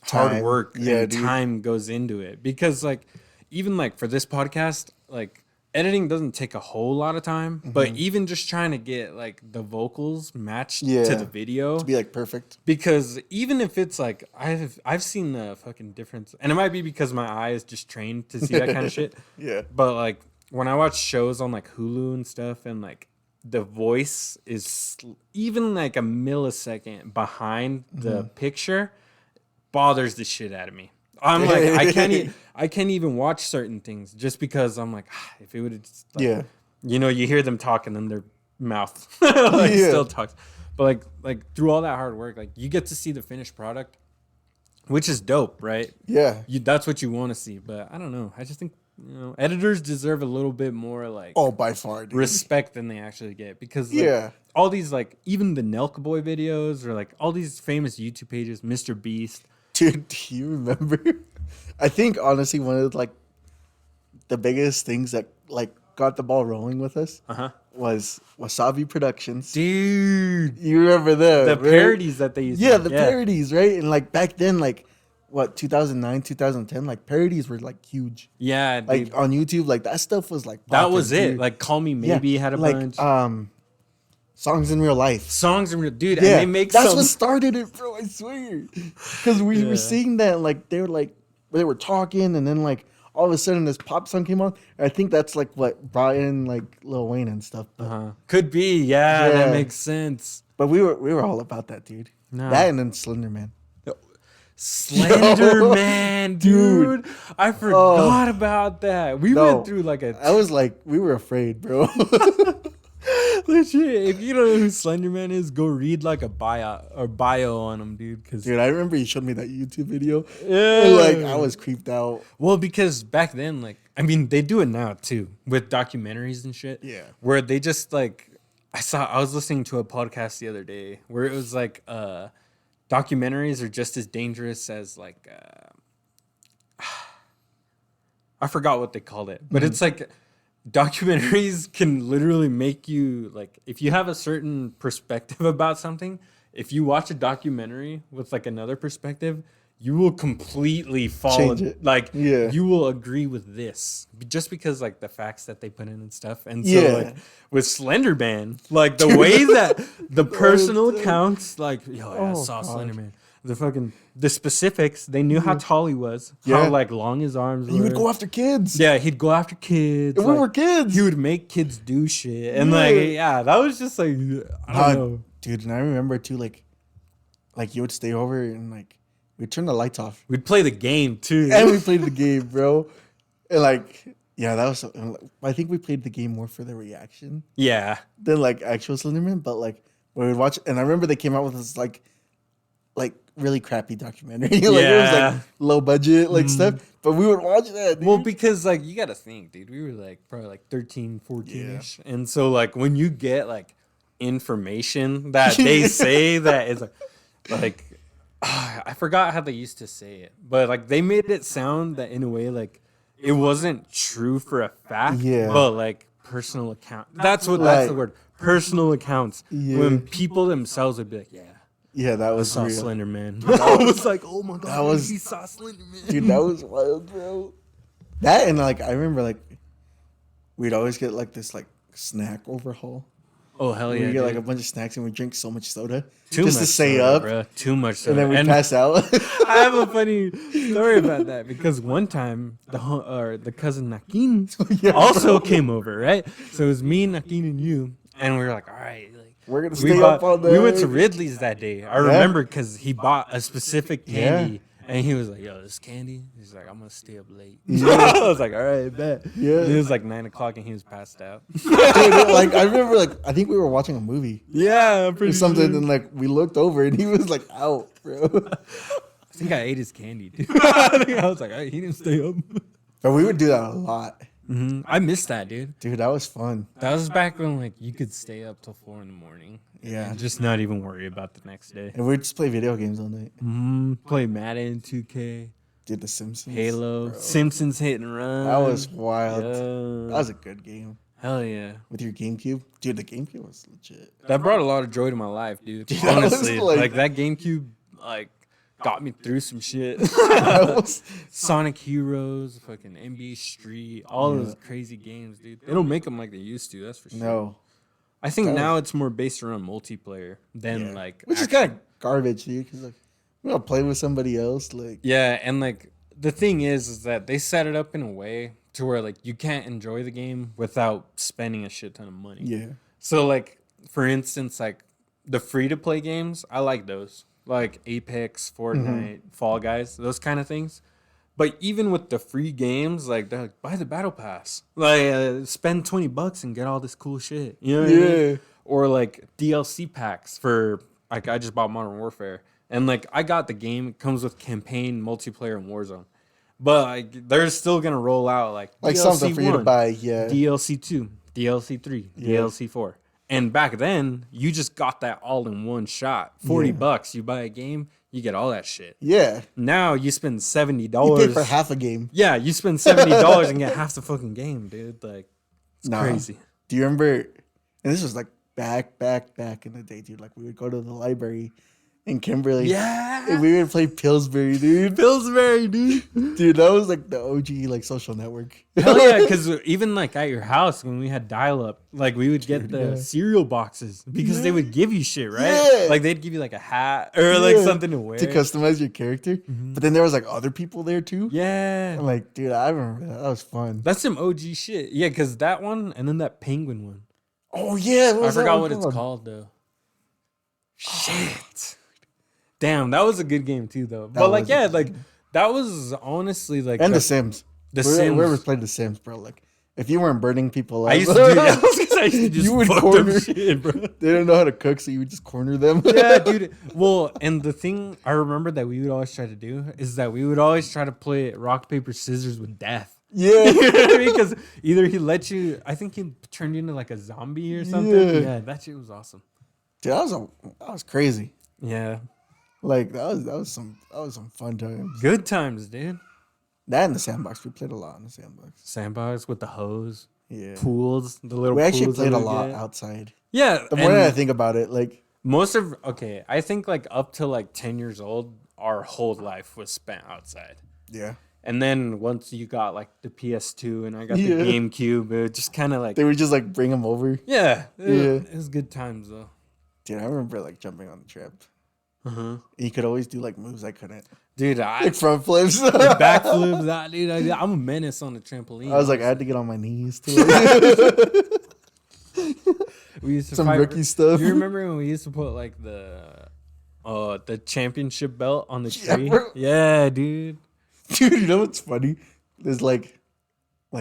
hard work and time goes into it. Because, like, even, like, for this podcast, like, editing doesn't take a whole lot of time, but even just trying to get like the vocals matched to the video to be like perfect. Because even if it's like I've seen the fucking difference, and it might be because my eye is just trained to see that kind of shit. Yeah. But like when I watch shows on like Hulu and stuff, and like the voice is even like a millisecond behind the picture, bothers the shit out of me. I'm like I can't even watch certain things just because I'm like if it would like, you know, you hear them talking and their mouth still talks, but like through all that hard work, like you get to see the finished product, which is dope, right? Yeah, that's what you want to see. But I don't know. I just think you know editors deserve a little bit more like by far respect than they actually get because like, all these like even the Nelk Boy videos or like all these famous YouTube pages, Mr. Beast. Dude, do you remember? I think honestly one of like the biggest things that like got the ball rolling with us was Wasabi Productions. Dude, you remember them? The parodies that they used to make. Parodies, right? And like back then, like what 2009, 2010, like parodies were like huge. Yeah, like on YouTube, like that stuff was like that was it. Like Call Me Maybe had a bunch. Songs in Real Life. Songs in Real, dude. Yeah, and they make that's what started it, bro. I swear, because we were seeing that, like they were talking, and then like all of a sudden this pop song came on. And I think that's like what brought in like Lil Wayne and stuff. Could be, yeah, that makes sense. But we were all about that, dude. No. That and then Slender Man. Slender Man, dude. I forgot about that. We went through like I was like, we were afraid, bro. Legit, if you don't know who Slender Man is, go read like a bio on him, dude. Dude, I remember you showed me that YouTube video. Yeah, like I was creeped out. Well, because back then, like, I mean, they do it now too with documentaries and shit. Yeah, where they just like, I was listening to a podcast the other day where it was like, documentaries are just as dangerous as like, I forgot what they called it, but it's like. documentaries can literally make you like, if you have a certain perspective about something, if you watch a documentary with like another perspective, you will completely fall Change it. like Yeah. you will agree with this just because like the facts that they put in and stuff. And so Yeah. like with Slender Man, like the way that the personal accounts, like, yo, I Oh, saw God. Slender Man. The specifics, they knew how tall he was, Yeah. how like long his arms were. You would go after kids. Yeah, he'd go after kids. And we like, were kids. He would make kids do shit. And Yeah. like, yeah, that was just like, I don't know. Dude, and I remember too, like you would stay over and like we'd turn the lights off. We'd play the game too. And we played the game, bro. And like, yeah, that was. I think we played the game more for the reaction Yeah. than like actual Slenderman. But like, we would watch, and I remember they came out with this like really crappy documentary. Like it was Yeah. like low budget like stuff. But we would watch that. Dude. Well, because like you got to think, dude, we were like probably like 13, 14ish. And so like when you get like information that they say that is like I forgot how they used to say it, but like they made it sound that in a way like it wasn't true for a fact, Yeah. but like personal account. That's the word. Personal accounts. Yeah. When people themselves would be like, yeah, Yeah, that I was saw real. Slender Man. I was like, oh my god, he saw Slender Man. Dude, that was wild, bro. That and like I remember like we'd always get like this like snack overhaul. Oh hell We yeah! get like dude. a bunch of snacks and we drink so much soda Too just to much stay soda, up, bro. Too much and soda. then we pass out. I have a funny story about that because one time the cousin Nakin Yeah, also came over, right? So it was me, Nakin, and you, and we were like, all right, like We're gonna stay up all day. we went to Ridley's that day. I remember because he bought a specific candy, and he was like, "Yo, this candy." He's like, "I'm gonna stay up late." I was like, "All right, bet." Yeah. And it was like 9 o'clock, and he was passed out. Dude, like I remember like I think we were watching a movie Yeah, I'm or pretty something, sure. and like we looked over and he was like out, bro. I think I ate his candy, dude. I was like, "All right, he didn't stay up." But we would do that a lot, I missed that, dude. dude. That was fun. That was back when like you could stay up till 4 a.m. Yeah, and just not even worry about the next day. and we'd just play video games all night. Play Madden, 2K, Did The Simpsons, Halo, bro. Simpsons Hit and Run. That was wild. Yeah. That was a good game Hell yeah. with your GameCube, dude. The GameCube was legit. That brought a lot of joy to my life, dude. Dude, that was Honestly, like- like that GameCube, like got me through some shit. That was- Sonic Heroes, fucking NBA Street, all those crazy games, dude. They don't make them like they used to. That's for sure. no, I think that now it's more based around multiplayer than yeah. like which is actual- kind of garbage, dude. Because like we're gonna play with somebody else, like Yeah, and like the thing is that they set it up in a way to where like you can't enjoy the game without spending a shit ton of money. yeah, So like for instance, like the free to play games, I like those. Like Apex, Fortnite, Fall Guys, those kind of things. But even with the free games, like they're like, buy the battle pass. Like spend $20 and get all this cool shit. You know what I mean? Yeah. Or like DLC packs for like I just bought Modern Warfare. And like I got the game, it comes with campaign, multiplayer, and Warzone. But like they're still gonna roll out like DLC something for you to 1, buy. Yeah, DLC 2, DLC 3, Yeah. DLC 4. And back then, you just got that all in one shot. $40, you buy a game, you get all that shit. yeah. Now you spend $70. You pay for half a game. Yeah, you spend $70 and get half the fucking game, dude. Like it's Nah. crazy. Do you remember? And this was like back in the day, dude. Like we would go to the library in Kimberly. Yeah. And we would play Pillsbury, dude. Pillsbury, dude. Dude, that was like the OG like social network. Hell yeah, because even like at your house when we had dial up, like we would get the yeah. cereal boxes because they would give you shit, right? Yeah. Like they'd give you like a hat or like Yeah, something to wear. to customize your character. But then there was like other people there too. Yeah. I'm like, dude, I remember that. That was fun. That's some OG shit. Yeah, because that one and then that penguin one. Oh yeah, what I was that forgot one what it's called though. Shit. Damn, that was a good game too though. But like was a yeah, good like that was honestly like And The Sims. The Sims. Whoever played The Sims, bro. Like, if you weren't burning people up, I used to do that. I used to just You would fuck corner- them shit, bro. they didn't know how to cook, so you would just corner them. Yeah, dude. Well, and the thing I remember that we would always try to do is that we would always try to play rock, paper, scissors with death. Yeah. You know what I mean? Because either he let you, I think he turned you into like a zombie or something. Yeah. Yeah, that shit was awesome. Dude, that was crazy. Yeah. Like that was some fun times. Good times, dude. That in the sandbox, we played a lot in the sandbox. Sandbox with the hose. Yeah. pools, the little. We actually pools played that a we lot get. outside. Yeah, The more and that I think about it, like, I think like up to like 10 years old, our whole life was spent outside. yeah, And then once you got like the PS2 and I got the Yeah. GameCube, it just kind of like they would just like bring them over. yeah, Yeah. it was good times though. Dude, I remember like jumping on the tramp. Uh-huh. You could always do like moves I couldn't, Dude, I like front flips. backflips, dude, I'm a menace on the trampoline. I was like, I had to get on my knees to like, we used to some fight, rookie stuff. You remember when we used to put like the championship belt on the Yeah, tree? bro. Yeah, dude. Dude, you know what's funny? There's like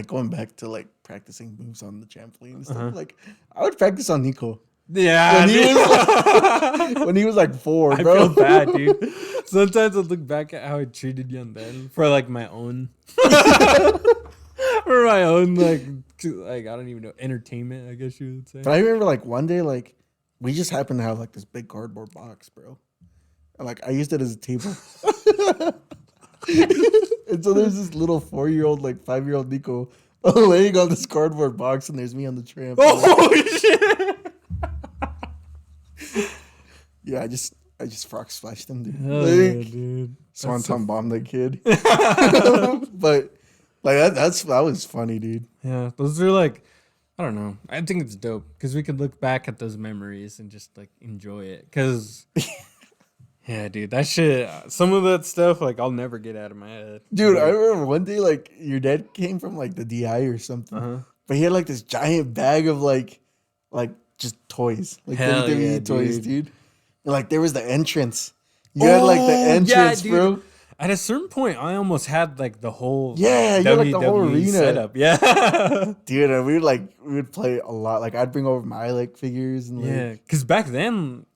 going back to like practicing moves on the trampoline and stuff. Uh-huh. Like I would practice on Nico Yeah, when he dude. was when he was like 4, I bro. feel bad, dude. Sometimes I look back at how I treated young Ben for like my own, for my own like I don't even know, entertainment. I guess you would say. But I remember like one day like we just happened to have like this big cardboard box, bro. And like I used it as a table. And so there's this little 4-year-old, like 5-year-old Nico laying on this cardboard box, and there's me on the tramp. Oh shit! Yeah, I just frog splashed him, dude. Hell yeah, Like, dude. Swanton bombed that kid. But like that was funny, dude. Yeah, those are like, I don't know. I think it's dope because we could look back at those memories and just like enjoy it. Cause, yeah, dude, that shit. Some of that stuff, like, I'll never get out of my head. Dude, But- I remember one day like your dad came from like the DI or something, Uh-huh. but he had like this giant bag of like just toys, like Hell WWE yeah, toys, dude. dude. And, like there was the entrance. You had like the Oh, yeah, entrance, dude. bro. At a certain point, I almost had like the whole Yeah, you had, like, the whole arena. setup. Yeah, Dude, and we would play a lot. Like I'd bring over my like figures and like yeah. Because back then,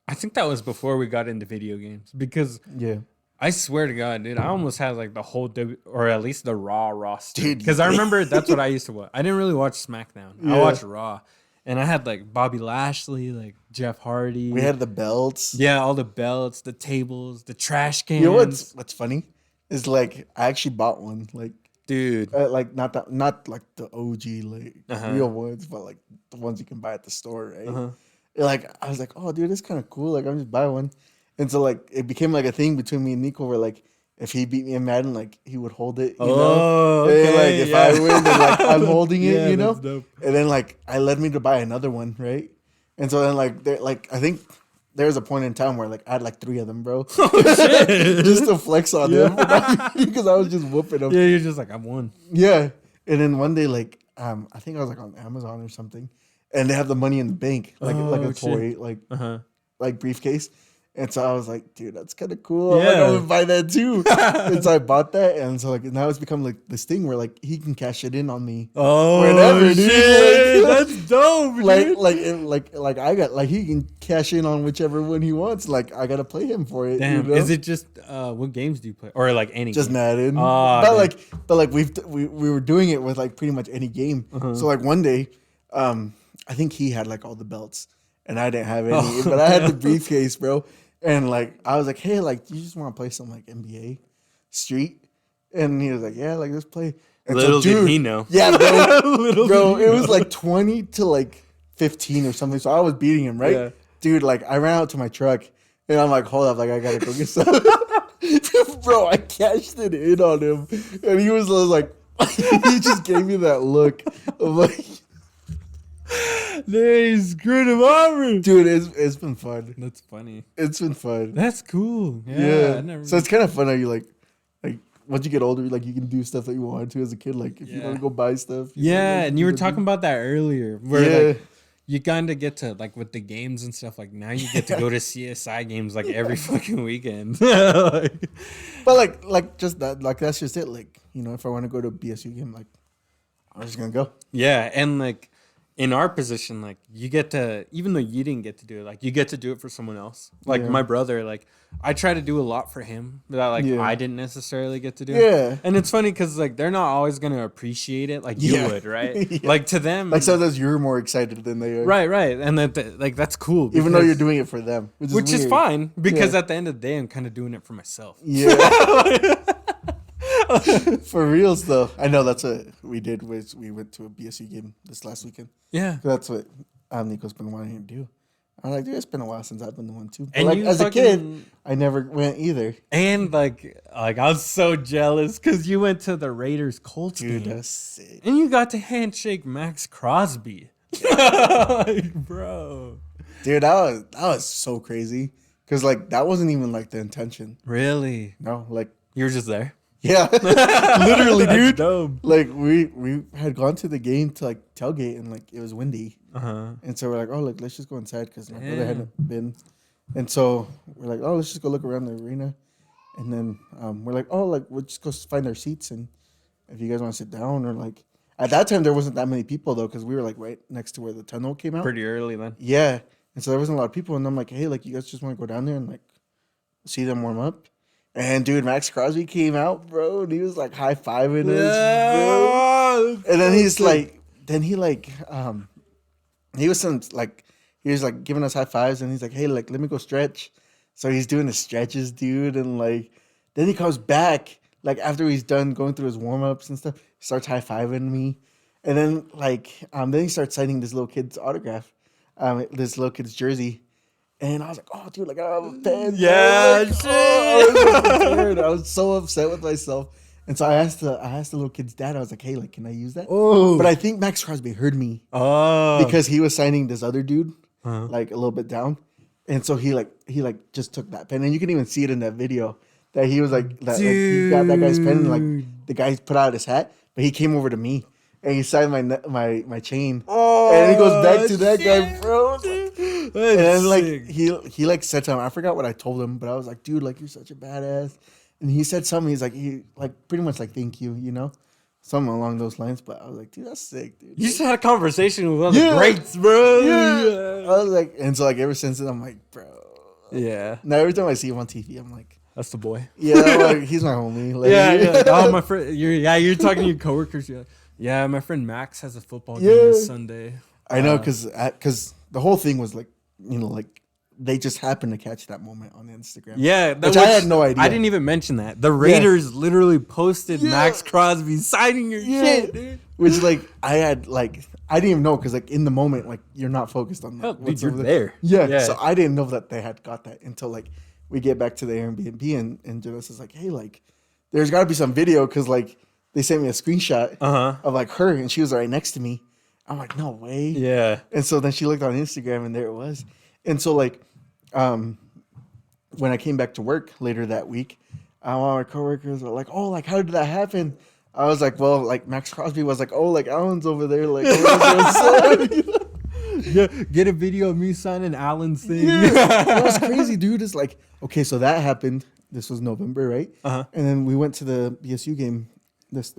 I think that was before we got into video games. Because yeah. I swear to God, dude, I almost had like the whole or at least the Raw roster. Dude, Because I remember that's what I used to watch. I didn't really watch SmackDown. I Yeah. watched Raw, and I had like Bobby Lashley, like Jeff Hardy. We had the belts. yeah, all the belts, the tables, the trash cans. You know what's funny is like I actually bought one like dude? like not like the OG like Uh-huh. real ones, but like the ones you can buy at the store, right? Uh-huh. Like I was like, oh dude, it's kind of cool. Like I'm just buy one, and so like it became like a thing between me and Nico where like if he beat me in Madden, like he would hold it, you know. Oh, And, okay, like if yeah. I win, then like I'm holding it, Yeah, you know. that's dope. And then like I led me to buy another one, right? And so then like I think there was a point in time where like I had like 3 of them, bro, Oh shit! just to flex on Yeah. them because I was just whooping them. Yeah, you're just like, I won. Yeah. And then one day, like, I think I was like on Amazon or something, and they have the money in the bank, like a Oh, toy, shit. like Uh-huh. briefcase. And so I was like, dude, that's kind of cool. I'm like, Yeah. I'm gonna buy that too. And so I bought that, and so like now it's become like this thing where like he can cash it in on me. Oh, Whatever, dude, shit. like- That's dope, dude. Like I got like he can cash in on whichever one he wants. Like I gotta play him for it. Damn, you know? is it just what games do you play, or like any? Just game? Madden? Ah, but man. like we were doing it with like pretty much any game. Uh-huh. So like one day, I think he had like all the belts and I didn't have any, Oh, but I had the damn. briefcase, bro. And like I was like, hey, like, do you just want to play some like NBA Street? And he was like, yeah, like let's play. And Little did he know. Yeah, bro. Little Bro, did he it was know. like 20 to like 15 or something. So I was beating him, right? Yeah. Dude, like I ran out to my truck and I'm like, hold up, like I gotta go get some. Bro, I cashed it in on him. And he was like, he just gave me that look of like, They screwed him over. dude, it's been fun. That's funny. It's been fun. That's cool. Yeah. Yeah. I never, So it's kind of fun how you like once you get older, like you can do stuff that you wanted to as a kid. Like if you Yeah. want to go buy stuff. yeah, and you were can talking about that earlier, where Yeah. like you kind of get to like with the games and stuff. Like now you get to go to CSI games like every fucking weekend. Like, But like just that, like that's just it. Like, you know, if I want to go to a BSU game, like I'm just gonna go. yeah, and like in our position, like you get to, even though you didn't get to do it, like you get to do it for someone else. Like Yeah. my brother, like I try to do a lot for him that like Yeah. I didn't necessarily get to do. Yeah. And it's funny because like they're not always gonna appreciate it like you Yeah. would, right? Yeah. Like to them, Like sometimes you're more excited than they are. right, and that like that's cool. Even though because- you're doing it for them. which is weird. fine because Yeah. at the end of the day, I'm kind of doing it for myself. Yeah. For reals though, I know that's what we did. Was we went to a BSU game this last weekend. Yeah. That's what Nico's been wanting to do. I'm like, dude, it's been a while since I've been the one too. But And like you as a fucking- kid, I never went either. And like I was so jealous because you went to the Raiders Colts Dude, game. that's sick. And you got to handshake Max Crosby. Like, bro. Dude, that was so crazy. Cause like that wasn't even like the intention. Really? No, like You were just there? yeah, literally, That's dude. dope. Like we had gone to the game to like tailgate and like it was windy. Uh-huh. And so we're like, oh, look, let's just go inside because my brother Damn. hadn't been. And so we're like, oh, let's just go look around the arena. And then we're like, oh, like, we'll just go find our seats. And if you guys want to sit down or like, at that time, there wasn't that many people though, because we were like right next to where the tunnel came out. Pretty early then. Yeah. And so there wasn't a lot of people. And I'm like, hey, like, you guys just want to go down there and like see them warm up? And dude, Max Crosby came out, bro. And he was like high fiving us, bro. And then he's like, he was like giving us high fives, and he's like, hey, like, let me go stretch. So he's doing the stretches, dude, and like then he comes back like after he's done going through his warm ups and stuff, he starts high fiving me, and then then he starts signing this little kid's autograph, this little kid's jersey, and I was like, oh, dude, like I have a pen. Yeah, Like, shit. I was so upset with myself. And so I asked the little kid's dad, I was like, hey, like, can I use that? Oh. But I think Max Crosby heard me Oh. because he was signing this other dude, Uh-huh. like a little bit down. And so he just took that pen. And you can even see it in that video that he was like, he got that guy's pen and like the guy put out his hat, but he came over to me and he signed my chain. Oh, And he goes back to that guy, shit. bro. That's And then like sick. he like said something. I forgot what I told him, but I was like, dude, like you're such a badass. And he said something. He's like, he like pretty much like thank you, you know, something along those lines. But I was like, dude, that's sick, dude. You just had a conversation with one of the Yeah. greats, bro. Yeah. I was like, and so like ever since then, I'm like, bro. Yeah. Now every time I see him on TV, I'm like, That's the boy. yeah, I'm like, he's my homie. Like, Yeah, you're like, oh, my friend. You're talking to your coworkers. You're like, yeah, my friend Max has a football game Yeah. this Sunday. I know, because the whole thing was like, you know, like they just happened to catch that moment on Instagram. Yeah, Which I had no idea. I didn't even mention that. The Raiders literally posted Yeah. Max Crosby signing your Yeah. shit, dude. Which like I didn't even know because like in the moment like you're not focused on Oh, that. dude, you're there. Yeah, Yeah. So I didn't know that they had got that until like we get back to the Airbnb and Janice is like, hey, like there's got to be some video because like they sent me a screenshot of like her and she was right next to me. I'm like, no way. Yeah. And so then she looked on Instagram and there it was. And so like when I came back to work later that week, all my coworkers were like, oh, like how did that happen? I was like, well, like Max Crosby was like, oh, like Alan's over there, like Yeah, get a video of me signing Allen's thing. That was crazy, dude. It's like, okay, so that happened. This was November, right? Uh-huh. And then we went to the BSU game this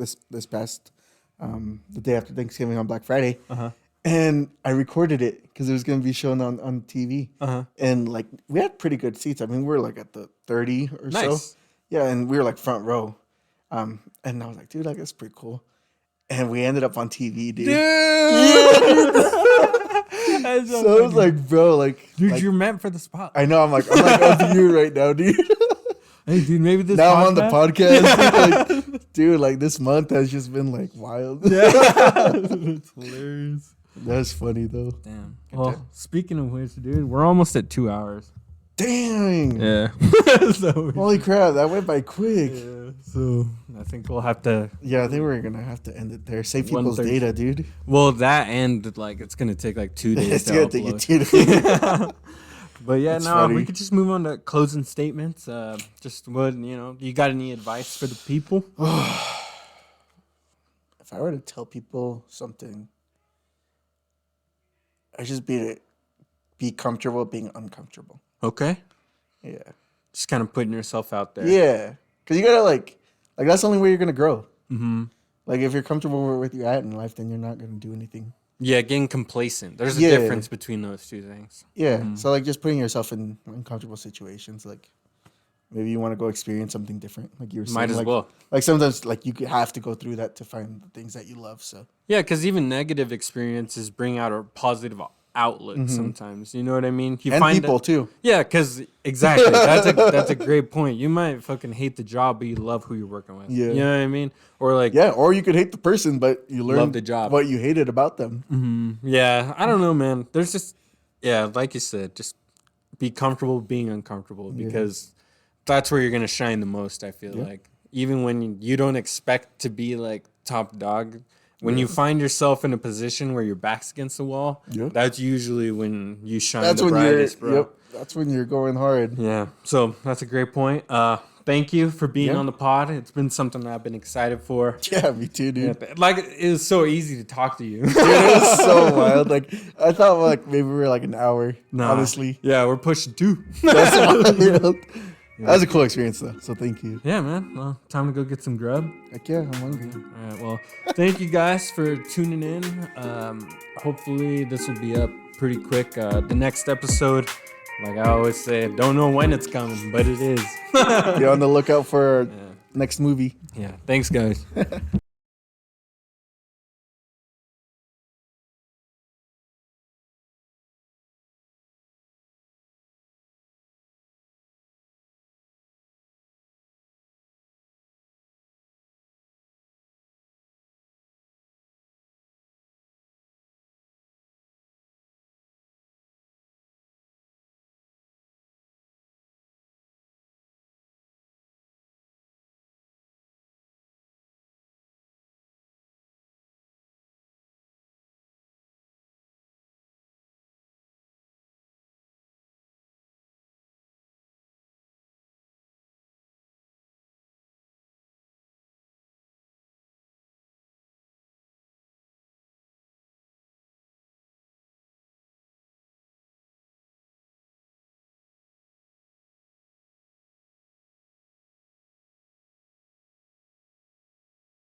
past the day after Thanksgiving on Black Friday. Uh-huh. And I recorded it because it was going to be shown on TV. Uh-huh. And like we had pretty good seats. I mean, we were like at the 30 or so. Nice. Yeah, and we were like front row. And I was like, dude, like that's pretty cool. And we ended up on TV, dude. That's So I was like, bro, like, dude, like, you're meant for the spot. I know, I'm like up you right now, dude. Hey, dude, maybe this Now I'm on the podcast- podcast. Like, dude, like this month has just been like wild. Yeah. It's hilarious. That's funny though. Damn. Well, speaking of which, dude, we're almost at 2 hours. Dang. Yeah. So, Holy crap, that went by quick. yeah. So I think we'll have to. Yeah, I think we're gonna have to end it there. Save people's 1:30. data, dude. Well, that and like it's gonna take like 2 days It's to gonna take you upload. 2 days. But yeah, That's no, funny. we could just move on to closing statements. Just what you got any advice for the people? If I were to tell people something, I just be comfortable being uncomfortable. Okay. Yeah. Just kind of putting yourself out there. Yeah. Cause you gotta like that's the only way you're gonna grow. Mm-hmm. Like if you're comfortable with where you're at in life, then you're not gonna do anything. Yeah, getting complacent. There's a Yeah. difference between those two things. Yeah. So like just putting yourself in uncomfortable situations, like maybe you want to go experience something different. Like you were saying, Might as like, well. Like sometimes like you have to go through that to find the things that you love. So Yeah, because even negative experiences bring out a positive outlet sometimes. You know what I mean? You And find people too. Yeah, because exactly. That's a great point. You might fucking hate the job, but you love who you're working with. Yeah. You know what I mean? Or like, Yeah, or you could hate the person, but you learn Love the job. what you hated about them. yeah, I don't know, man. There's just, yeah, like you said, just be comfortable being uncomfortable because that's where you're going to shine the most, I feel like. Even when you don't expect to be like top dog, when you find yourself in a position where your back's against the wall, that's usually when you shine That's the when brightest, bro. that's when you're going hard. Yeah, so that's a great point. Thank you for being on the pod. It's been something that I've been excited for. Yeah, me too, dude. Yeah, like it was so easy to talk to you. Dude, it was so wild. Like I thought, like maybe we were like an hour. Nah. Honestly, Yeah, we're pushing 2. that's wild. That was a cool experience, though. So thank you. Yeah, man. Well, time to go get some grub. Heck yeah, I'm hungry. All right. Well, thank you guys for tuning in. Hopefully, this will be up pretty quick. The next episode, like I always say, don't know when it's coming, but it is. Be on the lookout for our next movie. Yeah. Thanks, guys.